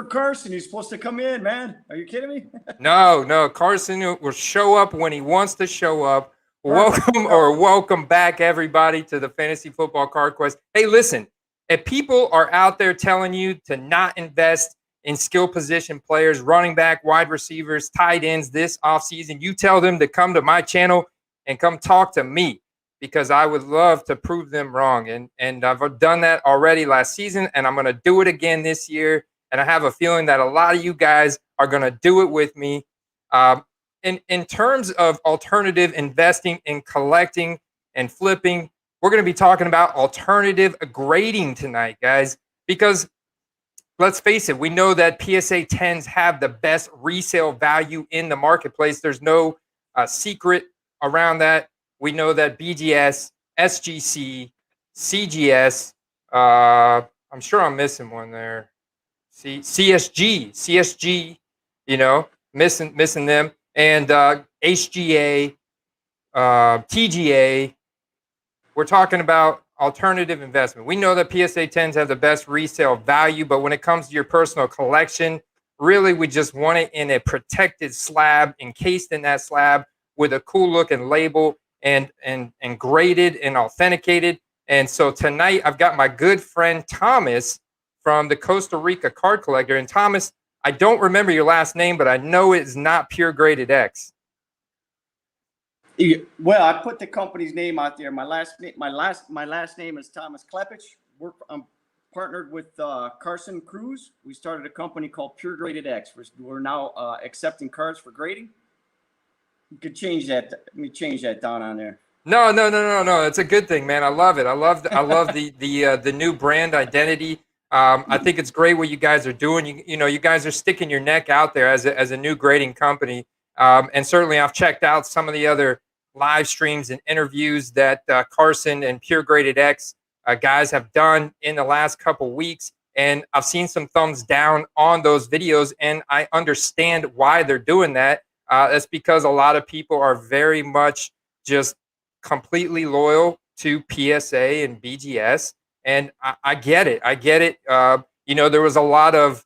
Carson, he's supposed to come in, man. Are you kidding me? No. Carson will show up when he wants to show up. Welcome back, everybody, to the Fantasy Football Card Quest. Hey, listen, if people are out there telling you to not invest in skill position players, running back, wide receivers, tight ends this offseason, you tell them to come to my channel and come talk to me, because I would love to prove them wrong. And I've done that already last season, and I'm going to do it again this year. And I have a feeling that a lot of you guys are going to do it with me. In terms of alternative investing in collecting and flipping, we're going to be talking about alternative grading tonight, guys, because let's face it, we know that PSA 10s have the best resale value in the marketplace. There's no secret around that. We know that BGS, SGC, CGS, I'm sure I'm missing one there. CSG, missing them, and HGA, TGA. We're talking about alternative investment. We know that PSA 10s have the best resale value, but when it comes to your personal collection, really we just want it in a protected slab, encased in that slab with a cool looking label and graded and authenticated. And so tonight I've got my good friend Thomas from the Costa Rica Card Collector. And Thomas, I don't remember your last name, but I know it's not Pure Graded X. Well, I put the company's name out there. My last name is Thomas Klepich. I'm partnered with Carson Cruz. We started a company called Pure Graded X. We're now accepting cards for grading. You could change that. Let me change that down on there. No. It's a good thing, man. I love it. I love the new brand identity. I think it's great what you guys are doing. You guys are sticking your neck out there as a new grading company. And certainly I've checked out some of the other live streams and interviews that Carson and Pure Graded X guys have done in the last couple weeks. And I've seen some thumbs down on those videos, and I understand why they're doing that. That's because a lot of people are very much just completely loyal to PSA and BGS. And I get it. There was a lot of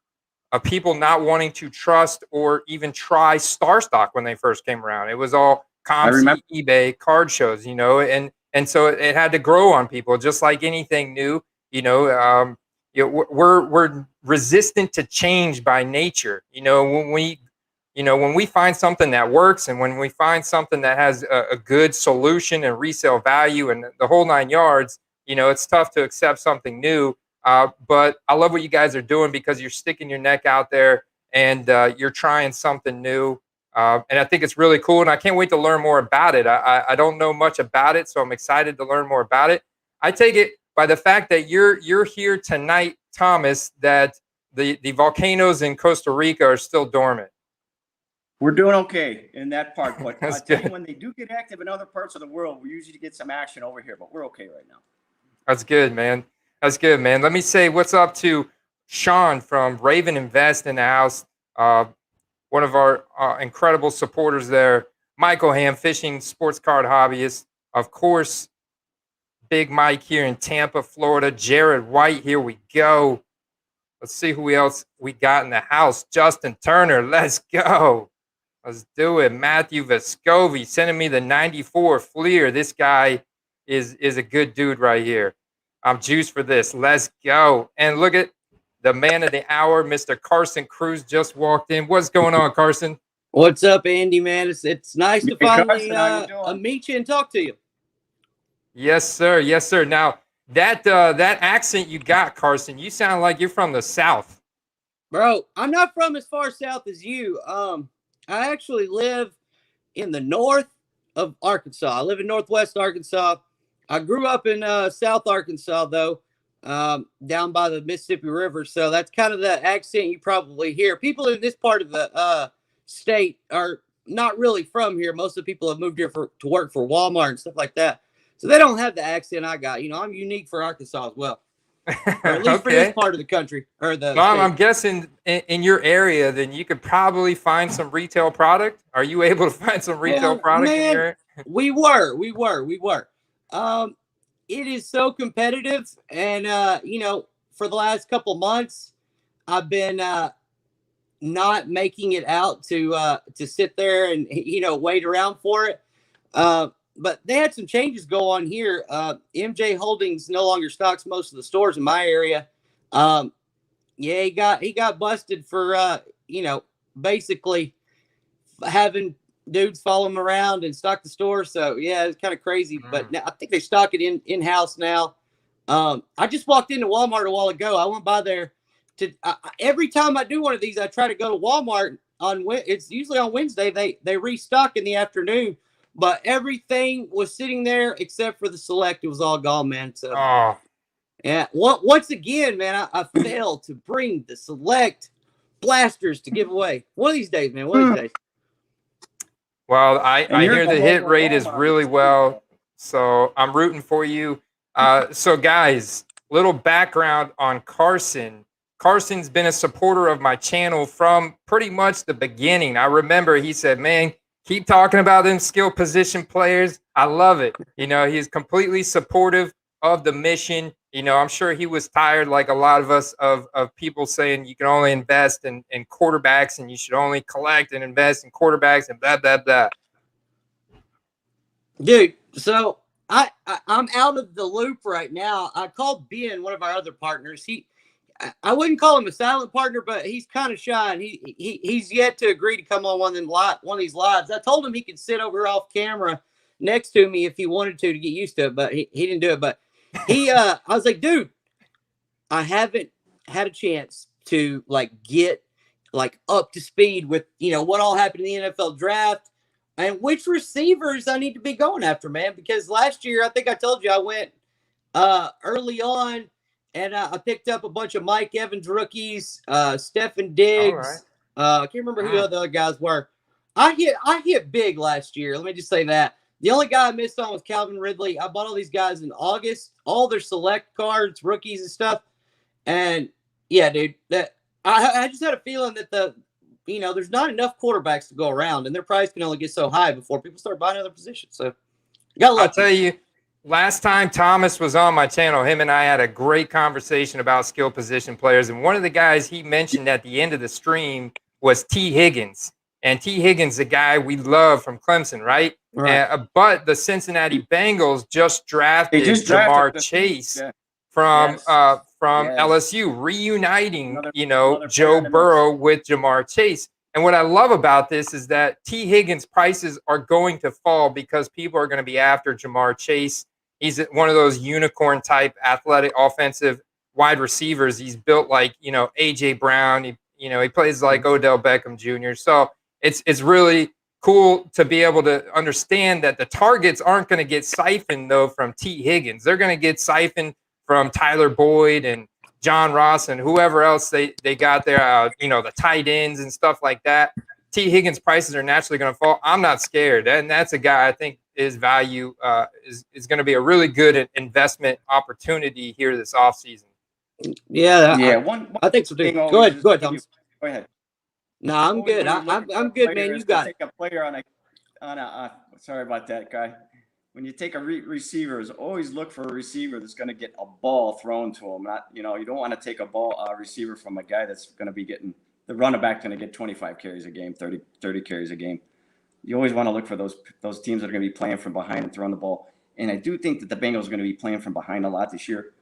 people not wanting to trust or even try Star Stock when they first came around. It was all ComC, eBay, card shows, and so it had to grow on people, just like anything new. We're resistant to change by nature. When we find something that works, and when we find something that has a good solution and resale value and the whole nine yards, it's tough to accept something new. But I love what you guys are doing, because you're sticking your neck out there and you're trying something new. And I think it's really cool, and I can't wait to learn more about it. I don't know much about it, so I'm excited to learn more about it. I take it by the fact that you're here tonight, Thomas, that the volcanoes in Costa Rica are still dormant. We're doing okay in that part, but I tell you, when they do get active in other parts of the world, we usually get some action over here, but we're okay right now. That's good, man. Let me say what's up to Sean from Raven Invest in the house. One of our incredible supporters there. Michael Ham, fishing sports card hobbyist. Of course, Big Mike here in Tampa, Florida. Jared White, here we go. Let's see who else we got in the house. Justin Turner, let's go. Let's do it. Matthew Vescovi sending me the 94 Fleer. This guy is a good dude right here. I'm juiced for this. Let's go. And look at the man of the hour, Mr. Carson Cruz, just walked in. What's going on, Carson? What's up, Andy, man? It's nice to finally Carson, meet you and talk to you. Yes, sir. Now, that accent you got, Carson, you sound like you're from the South. Bro, I'm not from as far south as you. I actually live in the north of Arkansas. I live in northwest Arkansas. I grew up in South Arkansas, though. Down by the Mississippi River. So that's kind of the accent you probably hear. People in this part of the state are not really from here. Most of the people have moved here to work for Walmart and stuff like that. So they don't have the accent I got. I'm unique for Arkansas as well. Or at least for this part of the country. Or the I'm guessing in your area, then you could probably find some retail product. Are you able to find some retail product in your area? We were. It is so competitive, and for the last couple months, I've been not making it out to sit there and wait around for it. But they had some changes go on here. MJ Holdings no longer stocks most of the stores in my area. Yeah, he got busted for basically having dudes follow him around and stock the store. So yeah, it's kind of crazy. But now, I think they stock it in house now. I just walked into Walmart a while ago. I went by there to every time I do one of these, I try to go to Walmart it's usually on Wednesday. They restock in the afternoon, but everything was sitting there except for the Select. It was all gone, man. So yeah, once again, man, I failed to bring the Select blasters to give away. One of these days, man. One of these days. Well, I hear the hit rate is really well, so I'm rooting for you. So, guys, little background on Carson. Carson's been a supporter of my channel from pretty much the beginning. I remember he said, man, keep talking about them skill position players. I love it. He's completely supportive of the mission. I'm sure he was tired, like a lot of us, of people saying you can only invest in quarterbacks and you should only collect and invest in quarterbacks and blah, blah, blah. Dude, so I'm out of the loop right now. I called Ben, one of our other partners. I wouldn't call him a silent partner, but he's kind of shy, and he's yet to agree to come on one of these lives. I told him he could sit over off camera next to me if he wanted to get used to it, but he didn't do it. But I was like, dude, I haven't had a chance to get up to speed with what all happened in the NFL draft and which receivers I need to be going after, man. Because last year, I think I told you I went early on. And I picked up a bunch of Mike Evans rookies, Stephen Diggs. I can't remember who the other guys were. I hit big last year. Let me just say that. The only guy I missed on was Calvin Ridley. I bought all these guys in August, all their select cards, rookies and stuff. And yeah, dude, that I just had a feeling that there's not enough quarterbacks to go around, and their price can only get so high before people start buying other positions. So I'll tell you. Last time Thomas was on my channel, him and I had a great conversation about skill position players. And one of the guys he mentioned at the end of the stream was T. Higgins. And T. Higgins, the guy we love from Clemson, right? But the Cincinnati Bengals just drafted Jamar Chase from LSU, reuniting, Joe Burrow with Jamar Chase. And what I love about this is that T. Higgins prices are going to fall because people are going to be after Jamar Chase. He's one of those unicorn type athletic offensive wide receivers. He's built like, AJ Brown. He plays like Odell Beckham Jr. So it's really cool to be able to understand that the targets aren't going to get siphoned though from T. Higgins. They're going to get siphoned from Tyler Boyd and John Ross and whoever else they got there, the tight ends and stuff like that. T. Higgins prices are naturally going to fall. I'm not scared. And that's a guy I think his value is going to be a really good investment opportunity here this offseason. Yeah. I think so too. Go ahead, Thomas. Go ahead. No, I'm good. I'm good, man. You got it. Take a player on a sorry about that, guy. When you take a receiver, always look for a receiver that's going to get a ball thrown to him. Not, you don't want to take a receiver from a guy that's going to be getting the running back going to get 25 carries a game, 30 carries a game. You always want to look for those teams that are going to be playing from behind and throwing the ball. And I do think that the Bengals are going to be playing from behind a lot this year.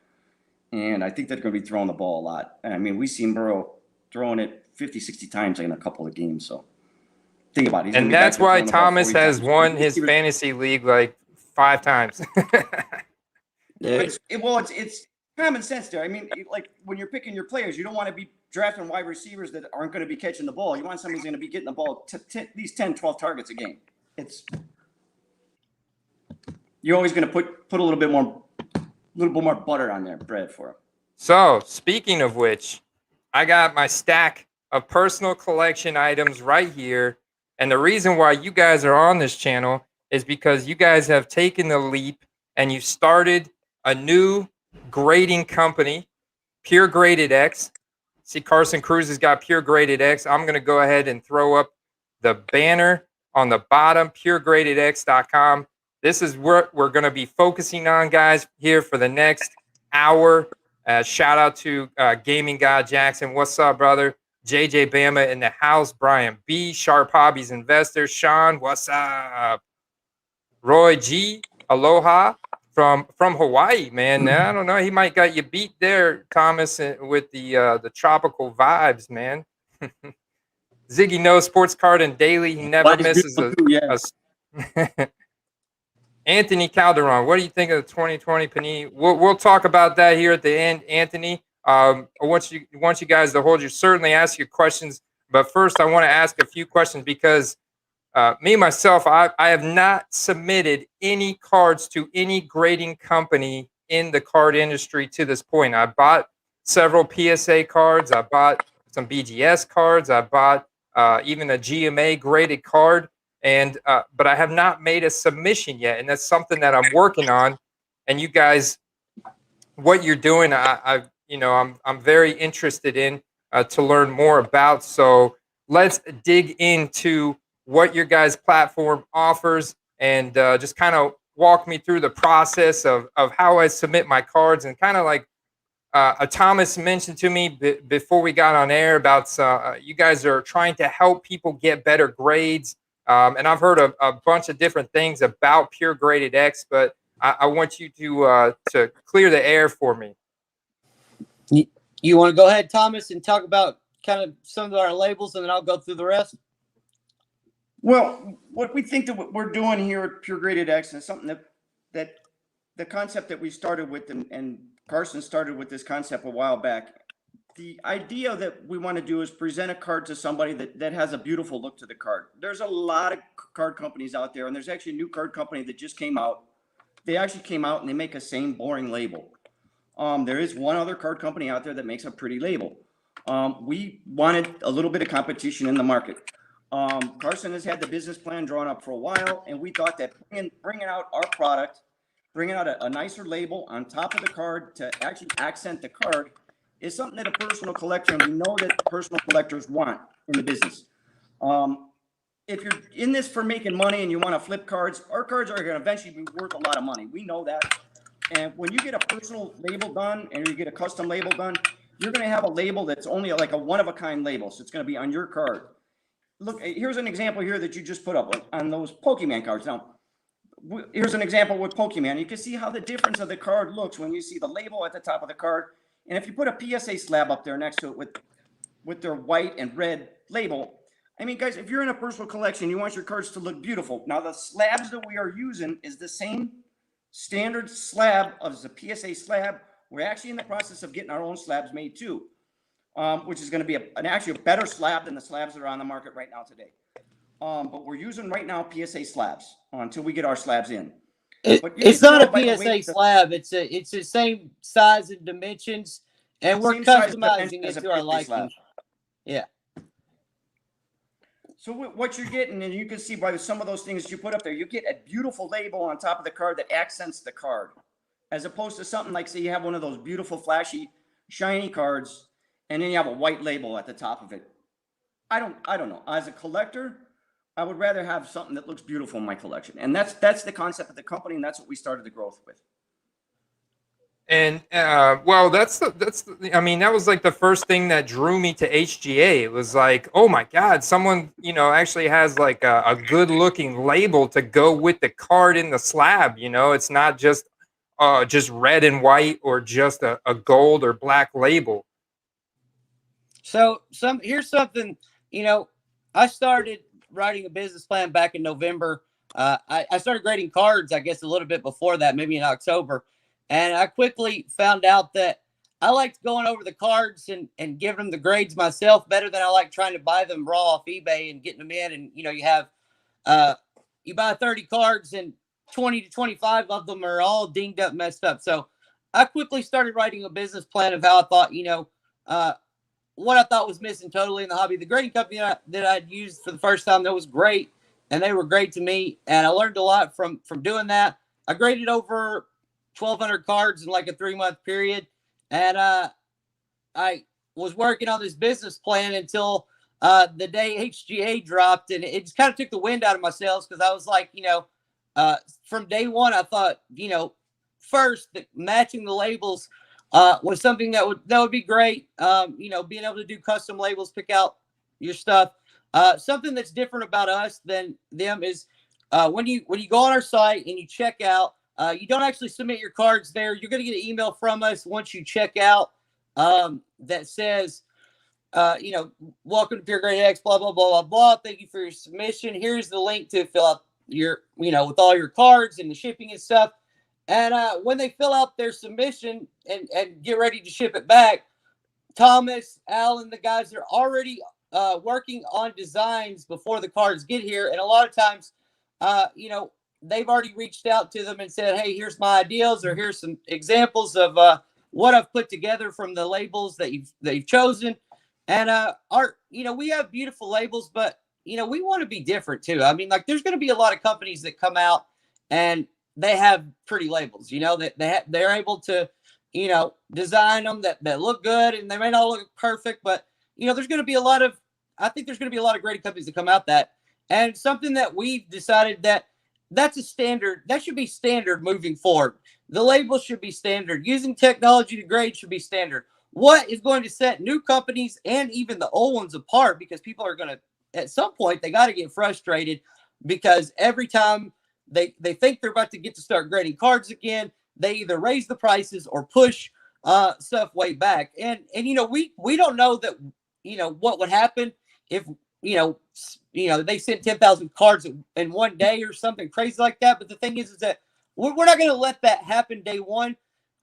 And I think they're going to be throwing the ball a lot. I mean, we've seen Burrow throwing it 50, 60 times in a couple of games. So think about it. And that's why Thomas has won his fantasy league 5 times. It's common sense there. I mean, like when you're picking your players, you don't want to be drafting wide receivers that aren't going to be catching the ball. You want somebody who's going to be getting the ball at least 10, 12 targets a game. You're always going to put a little bit more butter on their bread for them. So speaking of which, I got my stack of personal collection items right here. And the reason why you guys are on this channel is because you guys have taken the leap and you started a new grading company, Pure Graded X. See, Carson Cruz has got Pure Graded X. I'm going to go ahead and throw up the banner on the bottom, puregradedx.com. This is what we're going to be focusing on, guys, here for the next hour. Shout out to Gaming God Jackson. What's up, brother? JJ Bama in the house. Brian B. Sharp Hobbies Investor. Sean, what's up? Roy G. Aloha from Hawaii, man. I don't know. He might got you beat there, Thomas, with the tropical vibes, man. Ziggy knows Sports Card and Daily. He never Light is misses beautiful too, yeah. a Anthony Calderon, what do you think of the 2020 Panini? We'll talk about that here at the end, Anthony. I want you guys to hold. You certainly ask your questions, but first I want to ask a few questions because me myself, I have not submitted any cards to any grading company in the card industry to this point. I bought several PSA cards. I bought some BGS cards. I bought even a GMA graded card. And but I have not made a submission yet, and that's something that I'm working on. And you guys, what you're doing, I'm very interested in to learn more about. So let's dig into what your guys' platform offers, and just kind of walk me through the process of how I submit my cards, and kind of like Thomas mentioned to me before we got on air about you guys are trying to help people get better grades. And I've heard a bunch of different things about Pure Graded X, but I want you to clear the air for me. You want to go ahead, Thomas, and talk about kind of some of our labels, and then I'll go through the rest? Well, what we think that what we're doing here at Pure Graded X is something that the concept that we started with, and Carson started with this concept a while back. The idea that we want to do is present a card to somebody that has a beautiful look to the card. There's a lot of card companies out there, and there's actually a new card company that just came out. They actually came out and they make a same boring label. There is one other card company out there that makes a pretty label. We wanted a little bit of competition in the market. Carson has had the business plan drawn up for a while, and we thought that bringing out our product, bringing out a nicer label on top of the card to actually accent the card is something that a personal collector, and we know that personal collectors want in the business. If you're in this for making money and you want to flip cards, our cards are going to eventually be worth a lot of money. We know that. And when you get a personal label done and you get a custom label done, you're going to have a label that's only like a one-of-a-kind label. So it's going to be on your card. Look, here's an example here that you just put up on those Pokemon cards. Now, here's an example with Pokemon. You can see how the difference of the card looks when you see the label at the top of the card. And if you put a PSA slab up there next to it with their white and red label, I mean, guys, if you're in a personal collection, you want your cards to look beautiful. Now, the slabs that we are using is the same standard slab as the PSA slab. We're actually in the process of getting our own slabs made too, which is going to be actually a better slab than the slabs that are on the market right now today. But we're using right now PSA slabs until we get our slabs in. It's not a PSA slab. It's the same size and dimensions, and we're customizing it to our liking. Yeah. So what you're getting, and you can see by some of those things you put up there, you get a beautiful label on top of the card that accents the card, as opposed to something like, say, you have one of those beautiful, flashy, shiny cards, and then you have a white label at the top of it. I don't know. As a collector, I would rather have something that looks beautiful in my collection. And that's the concept of the company, and that's what we started the growth with. And well, I mean, that was like the first thing that drew me to HGA. It was like, oh my God, someone, actually has like a good looking label to go with the card in the slab. It's not just red and white or just a gold or black label. So here's something, I started writing a business plan back in November. I started grading cards, I guess, a little bit before that, maybe in October. And I quickly found out that I liked going over the cards and giving them the grades myself better than I like trying to buy them raw off eBay and getting them in. And, you have, you buy 30 cards and 20 to 25 of them are all dinged up, messed up. So I quickly started writing a business plan of how I thought, what I thought was missing totally in the hobby. The grading company that I'd used for the first time, that was great. And they were great to me. And I learned a lot from doing that. I graded over 1,200 cards in like a 3-month period. And I was working on this business plan until the day HGA dropped. And it just kind of took the wind out of my sails, because I was like, from day one, I thought, first, that matching the labels was something that would be great. You know, being able to do custom labels, pick out your stuff. Something that's different about us than them is when you go on our site and you check out, you don't actually submit your cards there. You're going to get an email from us once you check out that says, you know, welcome to Pure Grade X, blah, blah, blah, blah, blah. Thank you for your submission. Here's the link to fill out your, you know, with all your cards and the shipping and stuff. And when they fill out their submission and get ready to ship it back, Thomas, Alan, the guys are already working on designs before the cards get here. And a lot of times, you know, they've already reached out to them and said, hey, here's my ideas, or here's some examples of what I've put together from the labels that you've chosen. And you know, we have beautiful labels, but you know, we want to be different too. I mean, like, there's going to be a lot of companies that come out and they have pretty labels, you know, that they're able to, you know, design them that look good, and they may not look perfect, but you know, there's going to be I think there's going to be a lot of great companies that come out that, and something that we've decided that's a standard, that should be standard moving forward. The label should be standard. Using technology to grade should be standard. What is going to set new companies and even the old ones apart? Because people are going to, at some point, they got to get frustrated, because every time they think they're about to get to start grading cards again, they either raise the prices or push stuff way back. And you know, we don't know that, you know, what would happen if, you know, they sent 10,000 cards in one day or something crazy like that. But the thing is that we're not going to let that happen day one.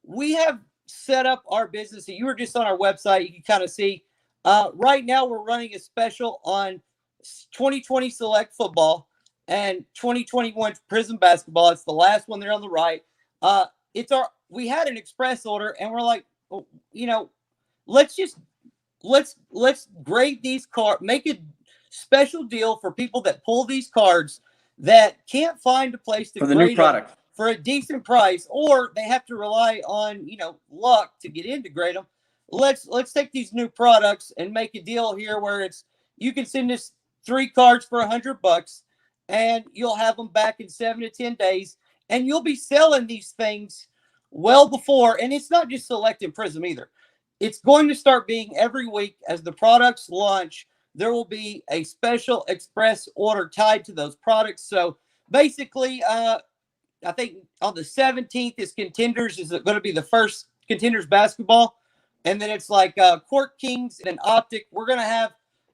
We have set up our business. You were just on our website. You can kind of see right now we're running a special on 2020 Select Football and 2021 Prism Basketball. It's the last one there on the right. We had an express order, and we're like, well, you know, let's grade these cards, make a special deal for people that pull these cards that can't find a place to For the grade new product. them for a decent price, or they have to rely on, you know, luck to get in to grade them. Let's take these new products and make a deal here where you can send us 3 cards for $100, and you'll have them back in 7 to 10 days, and you'll be selling these things well before. And it's not just Select and Prism either. It's going to start being every week as the products launch. There will be a special express order tied to those products. So basically, I think on the 17th is Contenders. Is going to be the first Contenders basketball. And then it's like Court Kings and Optic. We're going to have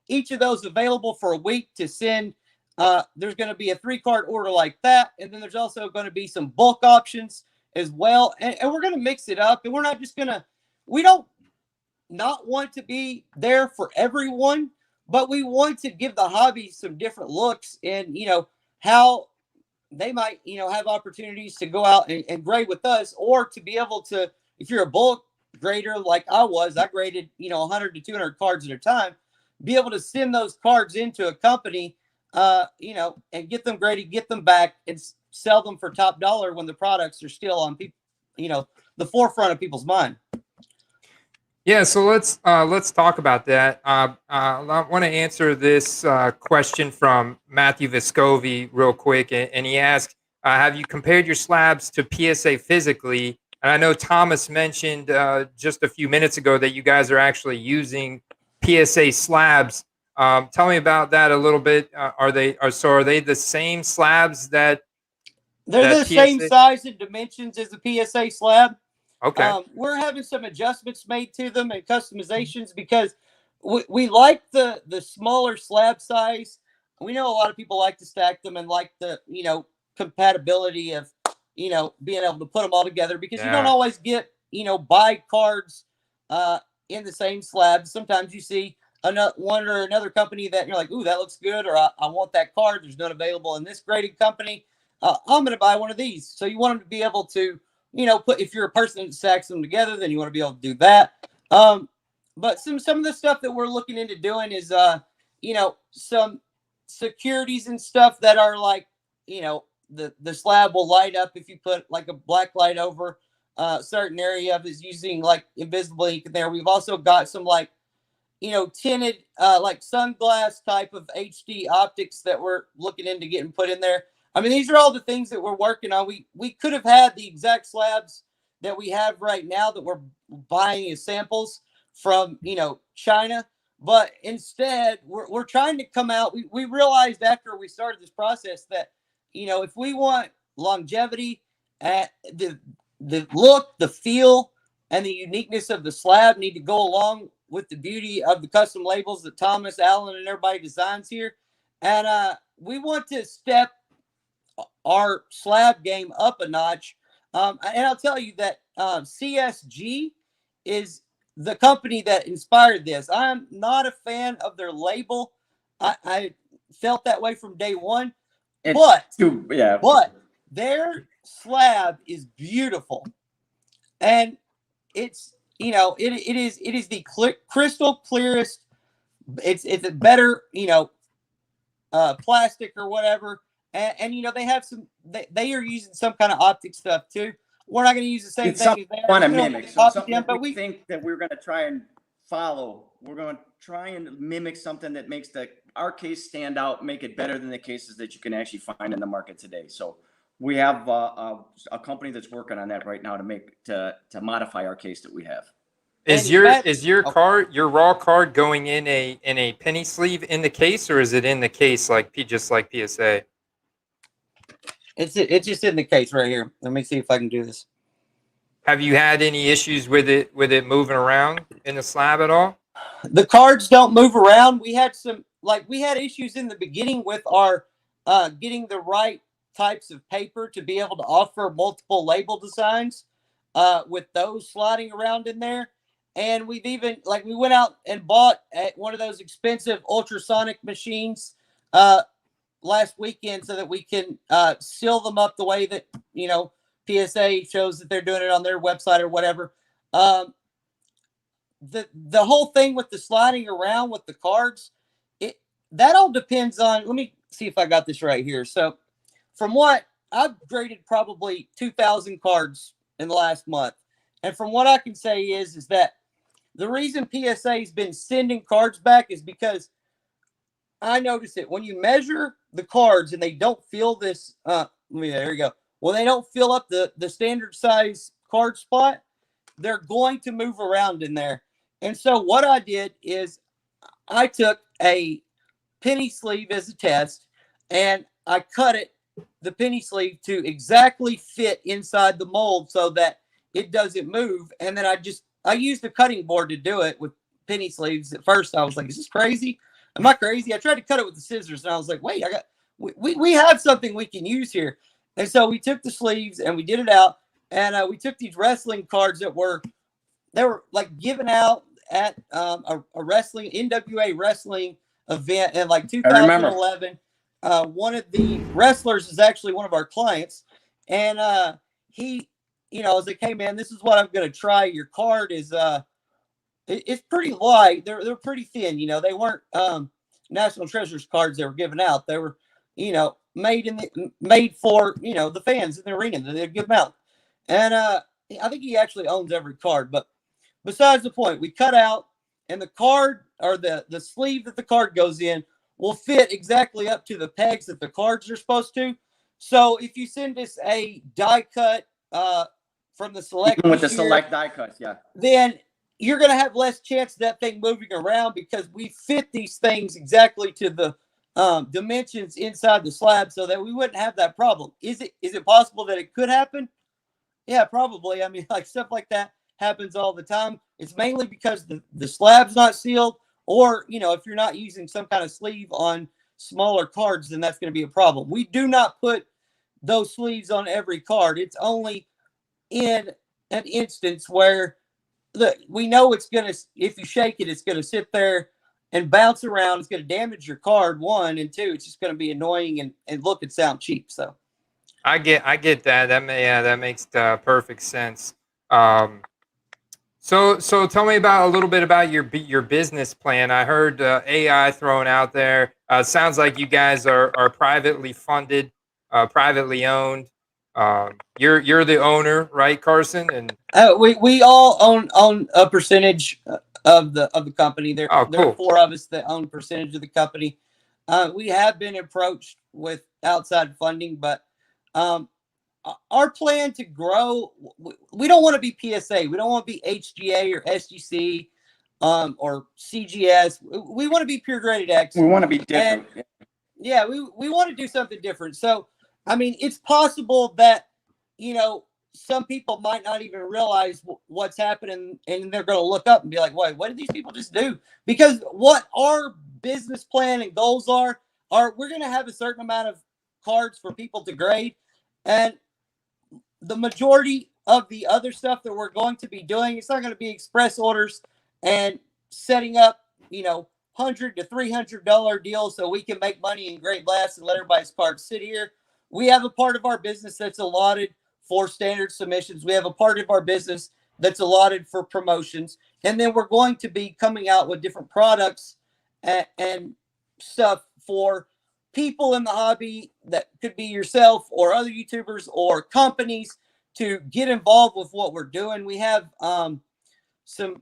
each of those available for a week to send. There's going to be a 3-card order like that. And then there's also going to be some bulk options as well. And we're going to mix it up. And we're not just going to, we don't not want to be there for everyone, but we want to give the hobby some different looks, and, you know, how they might, you know, have opportunities to go out and grade with us, or to be able to, if you're a bulk grader like I graded, you know, 100 to 200 cards at a time, be able to send those cards into a company, you know, and get them graded, get them back, and sell them for top dollar when the products are still on people, you know, the forefront of people's mind. Yeah, so let's talk about that. I want to answer this question from Matthew Vescovi real quick, and he asked, have you compared your slabs to PSA physically? And I know Thomas mentioned just a few minutes ago that you guys are actually using PSA slabs. Tell me about that a little bit. Are they the same slabs that? They're the same size and dimensions as a PSA slab. Okay. We're having some adjustments made to them and customizations, because we like the smaller slab size. We know a lot of people like to stack them and like the, you know, compatibility of, you know, being able to put them all together, because you don't always get, you know, buy cards in the same slab. Sometimes you see one or another company that you're like, ooh, that looks good, or I want that card. There's none available in this grading company. I'm going to buy one of these. So you want them to be able to, you know, if you're a person that stacks them together, then you want to be able to do that. But some of the stuff that we're looking into doing is, you know, some securities and stuff that are like, you know, the slab will light up if you put like a black light over a certain area of it, using like invisible ink in there. We've also got some like, you know, tinted like sunglass type of HD optics that we're looking into getting put in there. I mean, these are all the things that we're working on. We could have had the exact slabs that we have right now that we're buying as samples from, China. But instead, we're trying to come out. We realized after we started this process that, if we want longevity, the look, the feel, and the uniqueness of the slab need to go along with the beauty of the custom labels that Thomas, Allen, and everybody designs here. And we want to step our slab game up a notch. And I'll tell you that CSG is the company that inspired this. I'm not a fan of their label. I felt that way from day one. But their slab is beautiful, and it's it is the crystal clearest. It's a better plastic or whatever, and they have some. They are using some kind of optic stuff too. We're not going to use the same thing as they want to mimic. So something them, but we think that we're going to try and follow. We're going to try and mimic something that makes our case stand out, make it better than the cases that you can actually find in the market today. So we have a company that's working on that right now to modify our case that we have. Is your card, your raw card, going in a penny sleeve in the case, or is it in the case just like PSA? It's just in the case right here. Let me see if I can do this. Have you had any issues with it moving around in the slab at all? The cards don't move around. We had issues in the beginning with our getting the right types of paper to be able to offer multiple label designs with those sliding around in there. And we've even we went out and bought at one of those expensive ultrasonic machines last weekend so that we can seal them up the way that PSA shows that they're doing it on their website or whatever. The whole thing with the sliding around with the cards, that all depends on. Let me see if I got this right here. So, from what I've graded, probably 2,000 cards in the last month, and from what I can say is that the reason PSA has been sending cards back is because I notice it when you measure the cards and they don't fill this. There you go. Well, they don't fill up the standard size card spot. They're going to move around in there. And so what I did is I took a penny sleeve as a test, and I cut the penny sleeve to exactly fit inside the mold so that it doesn't move. And then I used a cutting board to do it with penny sleeves. At first, I was like, "Is this crazy? Am I crazy?" I tried to cut it with the scissors, and I was like, "Wait, we have something we can use here." And so we took the sleeves and we did it out, and we took these wrestling cards that were given out at a wrestling NWA wrestling event in 2011. One of the wrestlers is actually one of our clients, and he, as they came in, this is what I'm going to try. Your card is it's pretty light. They're pretty thin. They weren't National Treasures cards they were giving out. They were made for the fans in the arena that they'd give them out. And I think he actually owns every card. But besides the point, we cut out, and the card or the sleeve that the card goes in will fit exactly up to the pegs that the cards are supposed to. So if you send us a die cut from the select, even with the select die cuts, then you're going to have less chance of that thing moving around because we fit these things exactly to the dimensions inside the slab so that we wouldn't have that problem. Is it possible that it could happen? Yeah, probably. I mean, stuff like that happens all the time. It's mainly because the slab's not sealed, or if you're not using some kind of sleeve on smaller cards, then that's going to be a problem. We do not put those sleeves on every card. It's only in an instance where we know it's going to, if you shake it, it's going to sit there and bounce around. It's going to damage your card, one, and two, it's just going to be annoying and look and sound cheap. So I get that. That makes perfect sense. So tell me a little bit about your business plan. I heard AI thrown out there. Sounds like you guys are privately funded, privately owned. You're the owner, right, Carson? And we all own a percentage of the company. There are 4 of us that own a percentage of the company. We have been approached with outside funding, but our plan to grow, we don't want to be PSA. We don't want to be HGA or SGC or CGS. We want to be pure graded X. We want to be different. And yeah, we want to do something different. So, I mean, it's possible that, some people might not even realize what's happening, and they're going to look up and be like, wait, what did these people just do? Because what our business plan and goals are we're going to have a certain amount of cards for people to grade. And the majority of the other stuff that we're going to be doing, it's not going to be express orders and setting up, $100 to $300 deals so we can make money in grade less and let everybody's cards sit here. We have a part of our business that's allotted for standard submissions. We have a part of our business that's allotted for promotions. And then we're going to be coming out with different products and stuff for people in the hobby that could be yourself or other YouTubers or companies to get involved with what we're doing. We have some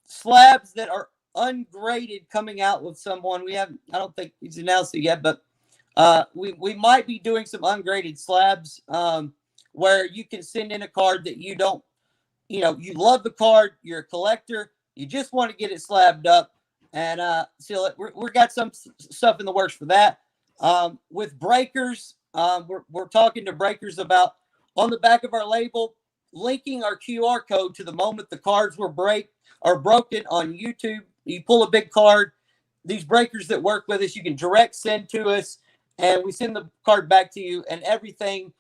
slabs that are ungraded coming out with someone. I don't think he's announced it yet, but we might be doing some ungraded slabs where you can send in a card that you don't, you love the card, you're a collector, you just want to get it slabbed up, and seal it. We're got some stuff in the works for that. With breakers, we're talking to breakers about on the back of our label, linking our QR code to the moment the cards are broken on YouTube. You pull a big card, these breakers that work with us, you can direct send to us, and we send the card back to you, and everything.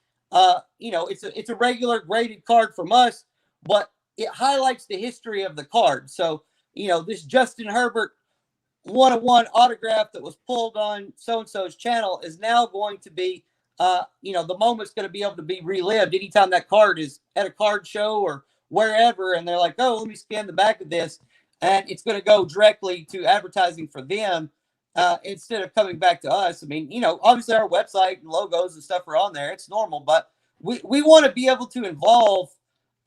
It's a regular graded card from us, but it highlights the history of the card. So, this Justin Herbert 101 autograph that was pulled on so-and-so's channel is now going to be, the moment's going to be able to be relived anytime that card is at a card show or wherever. And they're like, oh, let me scan the back of this. And it's going to go directly to advertising for them instead of coming back to us. I mean, obviously our website and logos and stuff are on there. It's normal, but we want to be able to involve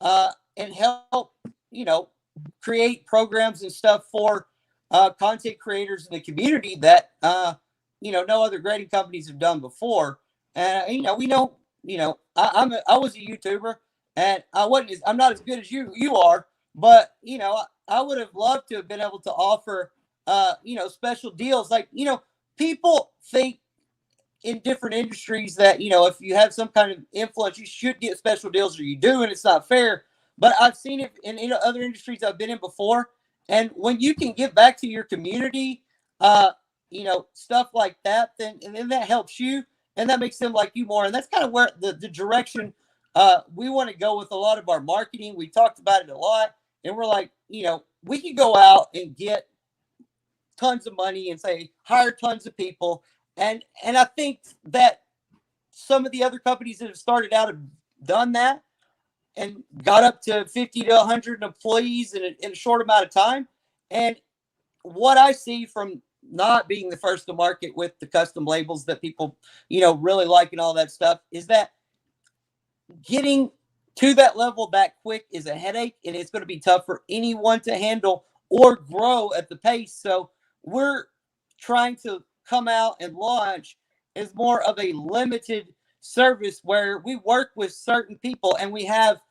and help, create programs and stuff for content creators in the community that, no other grading companies have done before. And, I was a YouTuber and I'm not as good as you are, but, I would have loved to have been able to offer, special deals. Like, people think in different industries that, if you have some kind of influence, you should get special deals, or you do, and it's not fair. But I've seen it in other industries I've been in before. And when you can give back to your community, stuff like that, then that helps you, and that makes them like you more. And that's kind of where the direction we want to go with a lot of our marketing. We talked about it a lot, and we're like, we could go out and get tons of money and say hire tons of people, and I think that some of the other companies that have started out have done that and got up to 50 to 100 employees in a short amount of time. And what I see from not being the first to market with the custom labels that people, really like and all that stuff is that getting to that level that quick is a headache, and it's going to be tough for anyone to handle or grow at the pace. So we're trying to come out and launch as more of a limited service where we work with certain people, and we have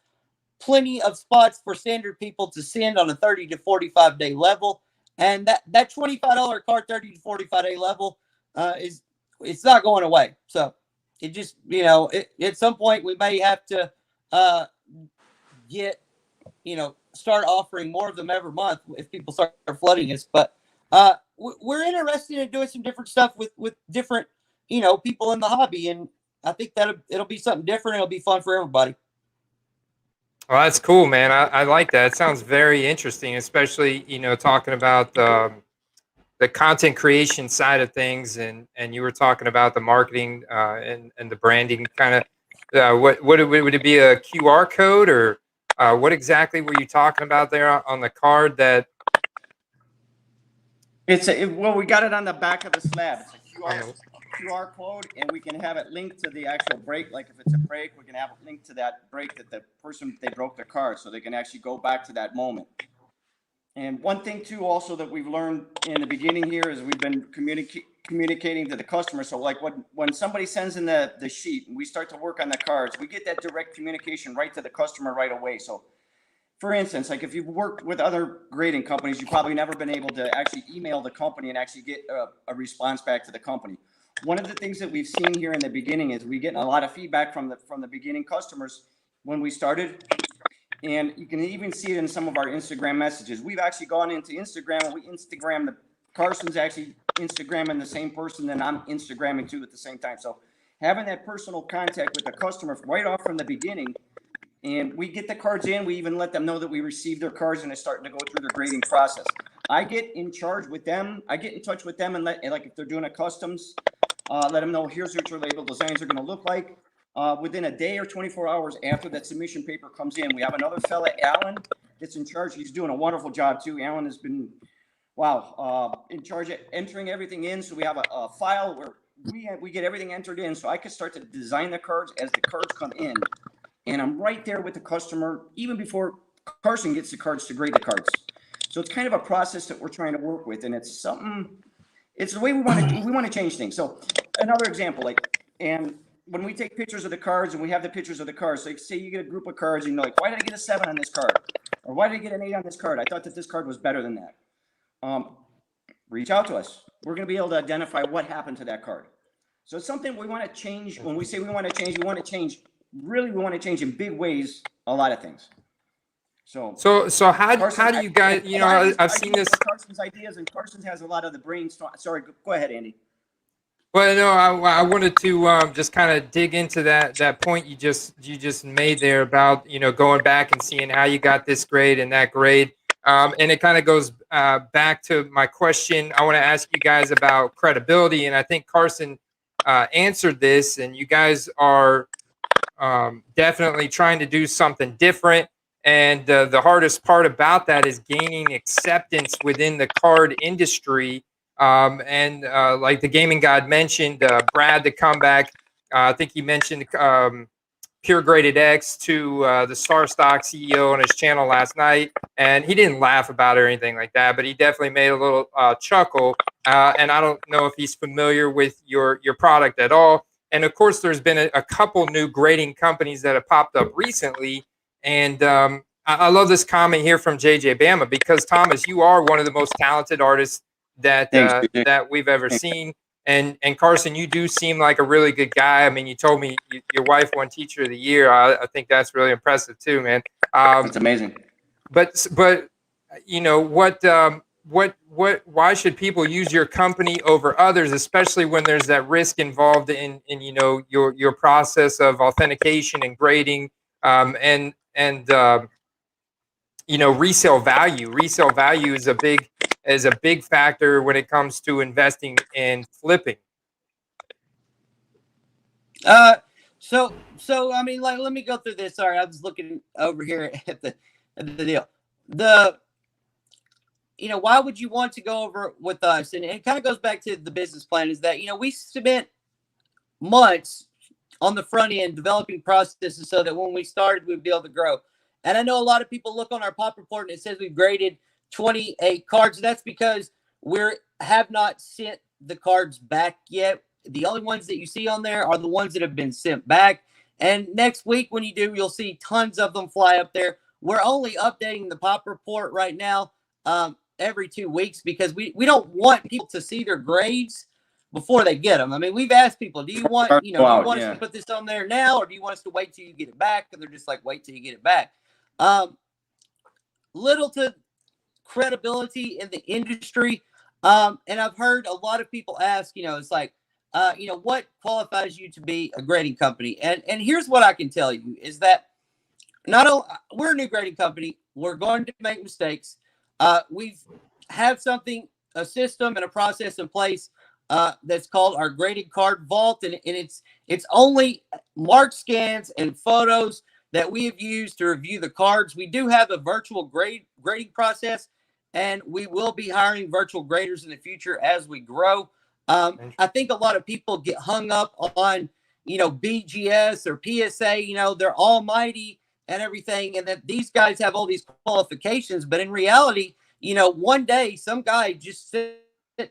plenty of spots for standard people to send on a 30 to 45 day level. And that $25 card, 30 to 45 day level it's not going away. So it just, at some point we may have to start offering more of them every month if people start flooding us. But we're interested in doing some different stuff with different, people in the hobby. And I think that it'll be something different. It'll be fun for everybody. Well, that's cool, man. I like that. It sounds very interesting, especially, talking about the content creation side of things. And you were talking about the marketing and the branding kind of, what would it be, a QR code, or what exactly were you talking about there on the card that? We got it on the back of the slab. It's a QR code, and we can have it linked to the actual break. Like if it's a break, we can have it linked to that break that the person, they broke their card, so they can actually go back to that moment. And one thing too, also that we've learned in the beginning here is we've been communicating to the customer. So like when somebody sends in the sheet and we start to work on the cards, we get that direct communication right to the customer right away. So for instance, like if you've worked with other grading companies, you've probably never been able to actually email the company and actually get a response back to the company. One of the things that we've seen here in the beginning is we get a lot of feedback from the beginning customers when we started. And you can even see it in some of our Instagram messages. We've actually gone into Instagram and we Instagram Carson's actually Instagramming the same person that I'm Instagramming to at the same time. So having that personal contact with the customer right off from the beginning, and we get the cards in, we even let them know that we received their cards and it's starting to go through the grading process. I get in charge with them. I get in touch with them and like if they're doing a customs, let them know here's what your label designs are going to look like. Within a day or 24 hours after that submission paper comes in, we have another fella, Alan, that's in charge. He's doing a wonderful job too. Alan has been, in charge of entering everything in. So we have a file where we get everything entered in. So I can start to design the cards as the cards come in. And I'm right there with the customer, even before Carson gets the cards to grade the cards. So it's kind of a process that we're trying to work with. And it's the way we want to change things. So another example, when we take pictures of the cards and we have the pictures of the cards, like say you get a group of cards and you're like, why did I get a 7 on this card? Or why did I get an 8 on this card? I thought that this card was better than that. Reach out to us. We're going to be able to identify what happened to that card. So it's something we want to change. When we say we want to change, we want to change in big ways, a lot of things. So how do you guys, I've seen this. Carson's ideas, and Carson has a lot of the brainstorm. Sorry, go ahead, Andy. Well, no, I wanted to just kind of dig into that point you just made there about going back and seeing how you got this grade and that grade, and it kind of goes back to my question. I want to ask you guys about credibility, and I think Carson answered this, and you guys are definitely trying to do something different. And the hardest part about that is gaining acceptance within the card industry. Like the gaming god mentioned, Brad, the comeback, I think he mentioned Pure Graded X to the Star Stock CEO on his channel last night. And he didn't laugh about it or anything like that, but he definitely made a little chuckle. And I don't know if he's familiar with your product at all. And of course, there's been a couple new grading companies that have popped up recently. And I love this comment here from JJ Bama, because Thomas, you are one of the most talented artists that we've ever seen. And Carson, you do seem like a really good guy. I mean, you told me your wife won Teacher of the Year. I think that's really impressive too, man. That's amazing. But why should people use your company over others, especially when there's that risk involved in your process of authentication and grading, and resale value. Resale value is a big factor when it comes to investing in flipping. So I mean, like, let me go through this. Sorry, I was looking over here at the deal. Why would you want to go over with us? And it kind of goes back to the business plan, is that, we spent months on the front end developing processes so that when we started, we'd be able to grow. And I know a lot of people look on our pop report and it says we've graded 28 cards. That's because we have not sent the cards back yet. The only ones that you see on there are the ones that have been sent back. And next week when you do, you'll see tons of them fly up there. We're only updating the pop report right now every 2 weeks, because we don't want people to see their grades before they get them. I mean, we've asked people, do you want us to put this on there now, or do you want us to wait till you get it back? And they're just like, wait till you get it back. Little to credibility in the industry. And I've heard a lot of people ask, it's like, what qualifies you to be a grading company? And here's what I can tell you is that not only we're a new grading company, we're going to make mistakes. We have a system and a process in place that's called our graded card vault. And it's only mark scans and photos that we have used to review the cards. We do have a virtual grading process, and we will be hiring virtual graders in the future as we grow. I think a lot of people get hung up on, BGS or PSA, they're almighty and everything, and that these guys have all these qualifications. But in reality, one day some guy just sit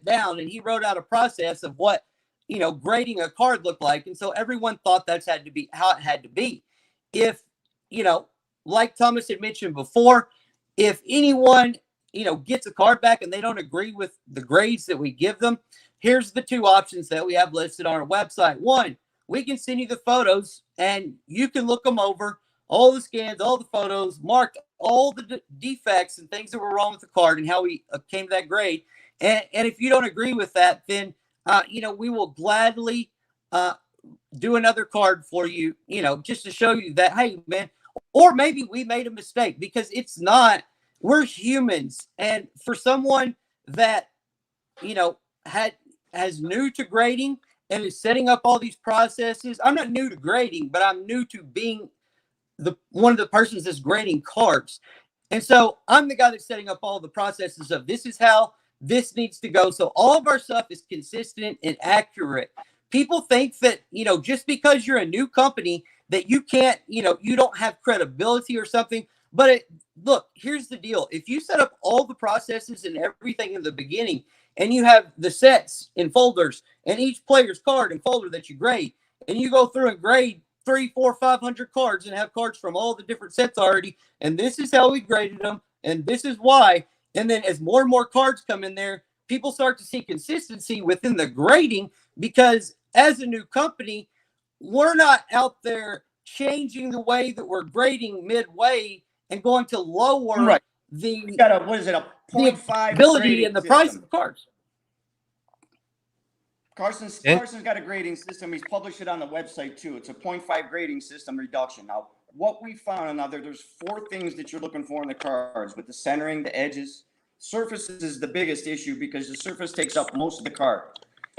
down and he wrote out a process of what, grading a card looked like. And so everyone thought that's had to be how it had to be. If, like Thomas had mentioned before, if anyone, gets a card back and they don't agree with the grades that we give them, here's the two options that we have listed on our website. One, we can send you the photos and you can look them over, all the scans, all the photos, mark all the defects and things that were wrong with the card and how we came to that grade. And if you don't agree with that, then, we will gladly do another card for you, just to show you that, hey, man, or maybe we made a mistake, because it's not, we're humans. And for someone that, has new to grading and is setting up all these processes, I'm not new to grading, but I'm new to being one of the persons that's grading cards. And so I'm the guy that's setting up all the processes of this is how this needs to go. So all of our stuff is consistent and accurate. People think that, just because you're a new company that you can't, you don't have credibility or something. But look, here's the deal. If you set up all the processes and everything in the beginning, and you have the sets and folders and each player's card and folder that you grade, and you go through and grade 300, 400, 500 cards and have cards from all the different sets already, and this is how we graded them, and this is why. And then as more and more cards come in there, people start to see consistency within the grading, because as a new company, we're not out there changing the way that we're grading midway and going to lower the We got a 0.5 ability and the system. price of the cards. Carson's got a grading system. He's published it on the website too. It's a 0.5 grading system reduction. Now, what we found, there's 4 things that you're looking for in the cards: with the centering, the edges. Surfaces is the biggest issue, because the surface takes up most of the card.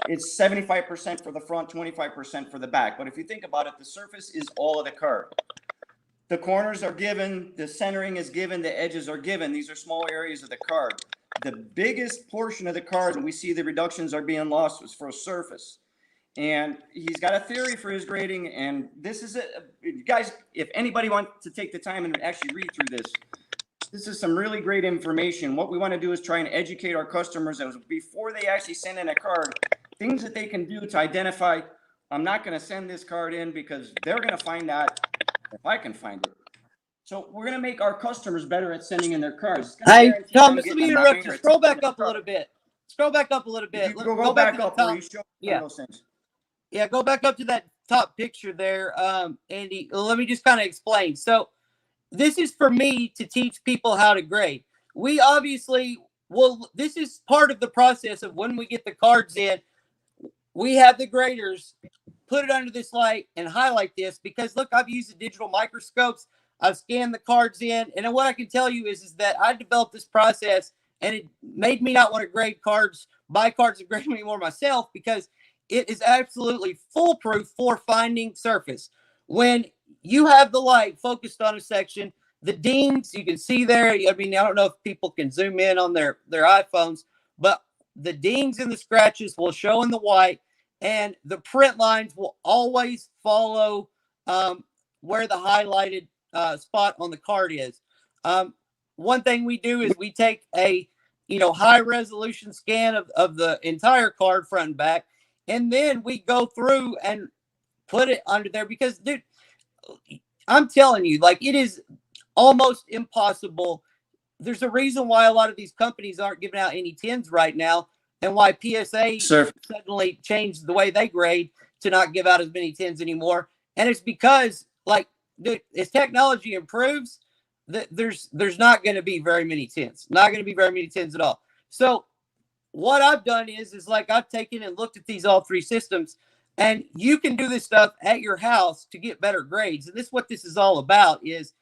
It's 75% for the front, 25% for the back. But if you think about it, the surface is all of the card. The corners are given, the centering is given, the edges are given. These are small areas of the card. The biggest portion of the card, and we see the reductions are being lost, was for a surface. And he's got a theory for his grading, and this is it. Guys, if anybody wants to take the time and actually read through this is some really great information. What we want to do is try and educate our customers as before they actually send in a card, things that they can do to identify, I'm not going to send this card in because they're going to find out if I can find it. So we're going to make our customers better at sending in their cards. Hey, Thomas, let me interrupt you. Scroll back up a little bit. Scroll back up a little bit. Go back up where you show those things. Yeah, go back up to that top picture there, Andy. Let me just kind of explain. So this is for me to teach people how to grade. We obviously this is part of the process of when we get the cards in, we have the graders put it under this light and highlight this, because look, I've used the digital microscopes. I've scanned the cards in. And what I can tell you is that I developed this process, and it made me not want to grade cards, buy cards and grade them anymore myself, because it is absolutely foolproof for finding surface. When you have the light focused on a section, the dings, you can see there. I mean, I don't know if people can zoom in on their iPhones, but the dings and the scratches will show in the white, and the print lines will always follow where the highlighted spot on the card is. One thing we do is we take a high resolution scan of the entire card front and back, and then we go through and put it under there, because dude, I'm telling you, like, it is almost impossible. There's a reason why a lot of these companies aren't giving out any 10s right now, and why PSA suddenly changed the way they grade to not give out as many 10s anymore. And it's because, like, dude, as technology improves, there's not going to be very many 10s. Not going to be very many 10s at all. So what I've done is like, I've taken and looked at these all 3 systems, and you can do this stuff at your house to get better grades. And this is what this is all about, is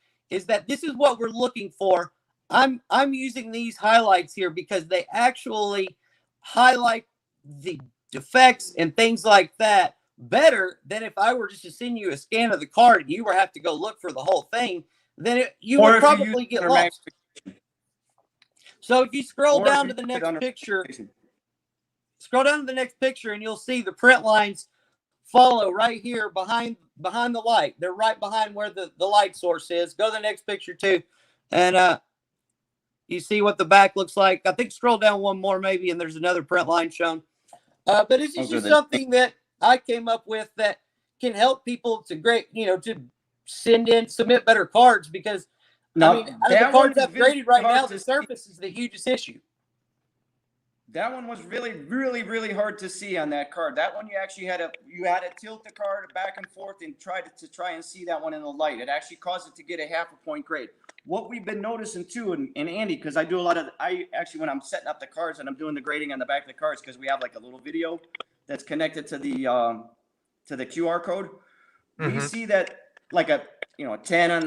that this is what we're looking for. I'm using these highlights here because they actually highlight the defects and things like that better than if I were just to send you a scan of the card and you were have to go look for the whole thing. Then you would probably get lost. So if you scroll down to the next picture, and you'll see the print lines follow right here behind the light. They're right behind where the light source is. Go to the next picture too. And You see what the back looks like. I think scroll down one more maybe, and there's another print line shown. But it's just something that I came up with that can help people to to submit better cards, because Now, I mean, out of the cards I've graded right now, the surface is the hugest issue. That one was really, really, really hard to see on that card. That one you actually had to tilt the card back and forth and try and see that one in the light. It actually caused it to get a 0.5 point grade. What we've been noticing too, and Andy, because I actually when I'm setting up the cards and I'm doing the grading on the back of the cards, because we have like a little video that's connected to the QR code. We see that like a 10 on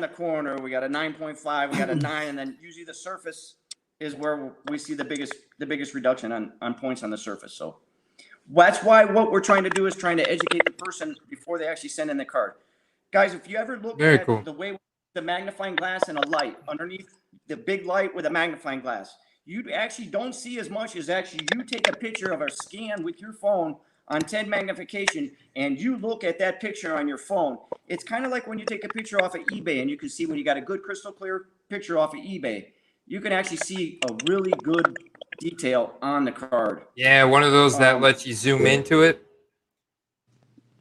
the corner, we got a 9.5, we got a 9, and then usually the surface is where we see the biggest reduction on points on the surface. So that's why what we're trying to do is trying to educate the person before they actually send in the card. Guys, if you ever look at the way the magnifying glass and a light underneath the big light with a magnifying glass, you actually don't see as much as actually you take a picture of a scan with your phone on 10 magnification and you look at that picture on your phone. It's kind of like when you take a picture off of eBay, and you can see when you got a good crystal clear picture off of eBay, you can actually see a really good detail on the card. Yeah, one of those that lets you zoom into it.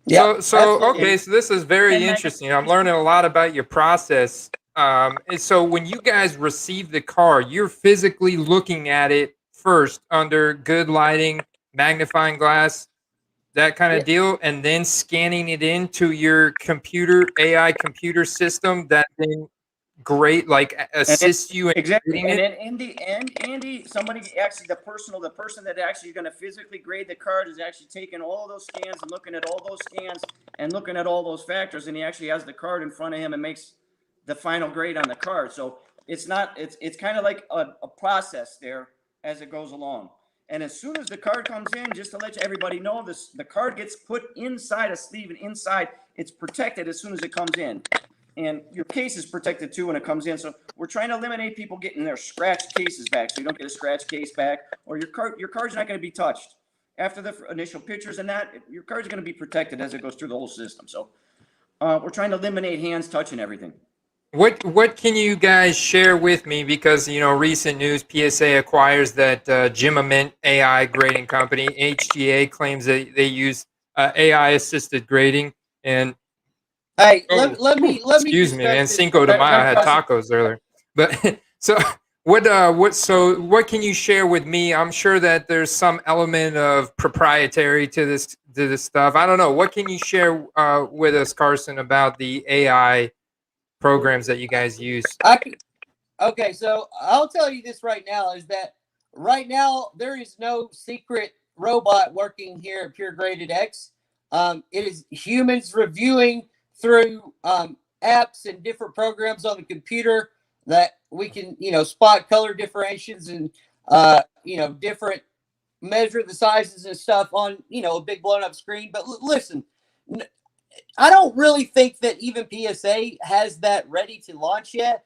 Yeah. Okay, so this is very interesting. I'm learning a lot about your process. And so when you guys receive the card, you're physically looking at it first under good lighting, magnifying glass, that kind of deal, and then scanning it into your AI computer system that then assists you in exactly. grading And it. then in the end, Andy, somebody actually the person that actually is going to physically grade the card is actually taking all those scans and looking at all those scans and looking at all those factors, and he actually has the card in front of him and makes the final grade on the card. So it's kind of like a process there as it goes along. And as soon as the card comes in, just to let everybody know, the card gets put inside a sleeve, and inside it's protected as soon as it comes in. And your case is protected too when it comes in. So we're trying to eliminate people getting their scratch cases back, so you don't get a scratch case back, or your card's not going to be touched. After the initial pictures and that, your card's going to be protected as it goes through the whole system. So we're trying to eliminate hands touching everything. What can you guys share with me? Because, recent news, PSA acquires that Gimament AI grading company. HGA claims that they use AI-assisted grading. And hey, let me excuse me, man. Cinco de Mayo, I had tacos earlier. But so what can you share with me? I'm sure that there's some element of proprietary to this stuff. I don't know. What can you share with us, Carson, about the AI programs that you guys use? Okay, so I'll tell you this right now, is that right now there is no secret robot working here at Pure Graded X. It is humans reviewing through apps and different programs on the computer that we can, spot color differentiations and, different measure the sizes and stuff on, a big blown up screen. But listen, I don't really think that even PSA has that ready to launch yet.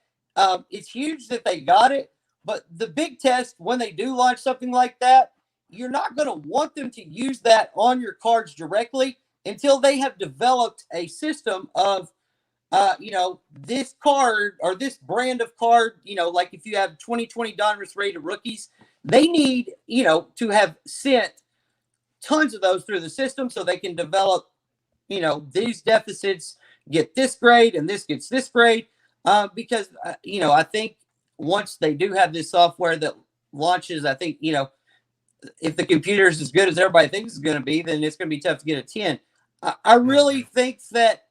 It's huge that they got it, but the big test when they do launch something like that, you're not going to want them to use that on your cards directly until they have developed a system of, this card or this brand of card, like if you have 2020 Donruss rated rookies, they need, to have sent tons of those through the system so they can develop, these deficits get this grade and this gets this grade. Because, I think once they do have this software that launches, I think, if the computer is as good as everybody thinks it's going to be, then it's going to be tough to get a 10. I really think that,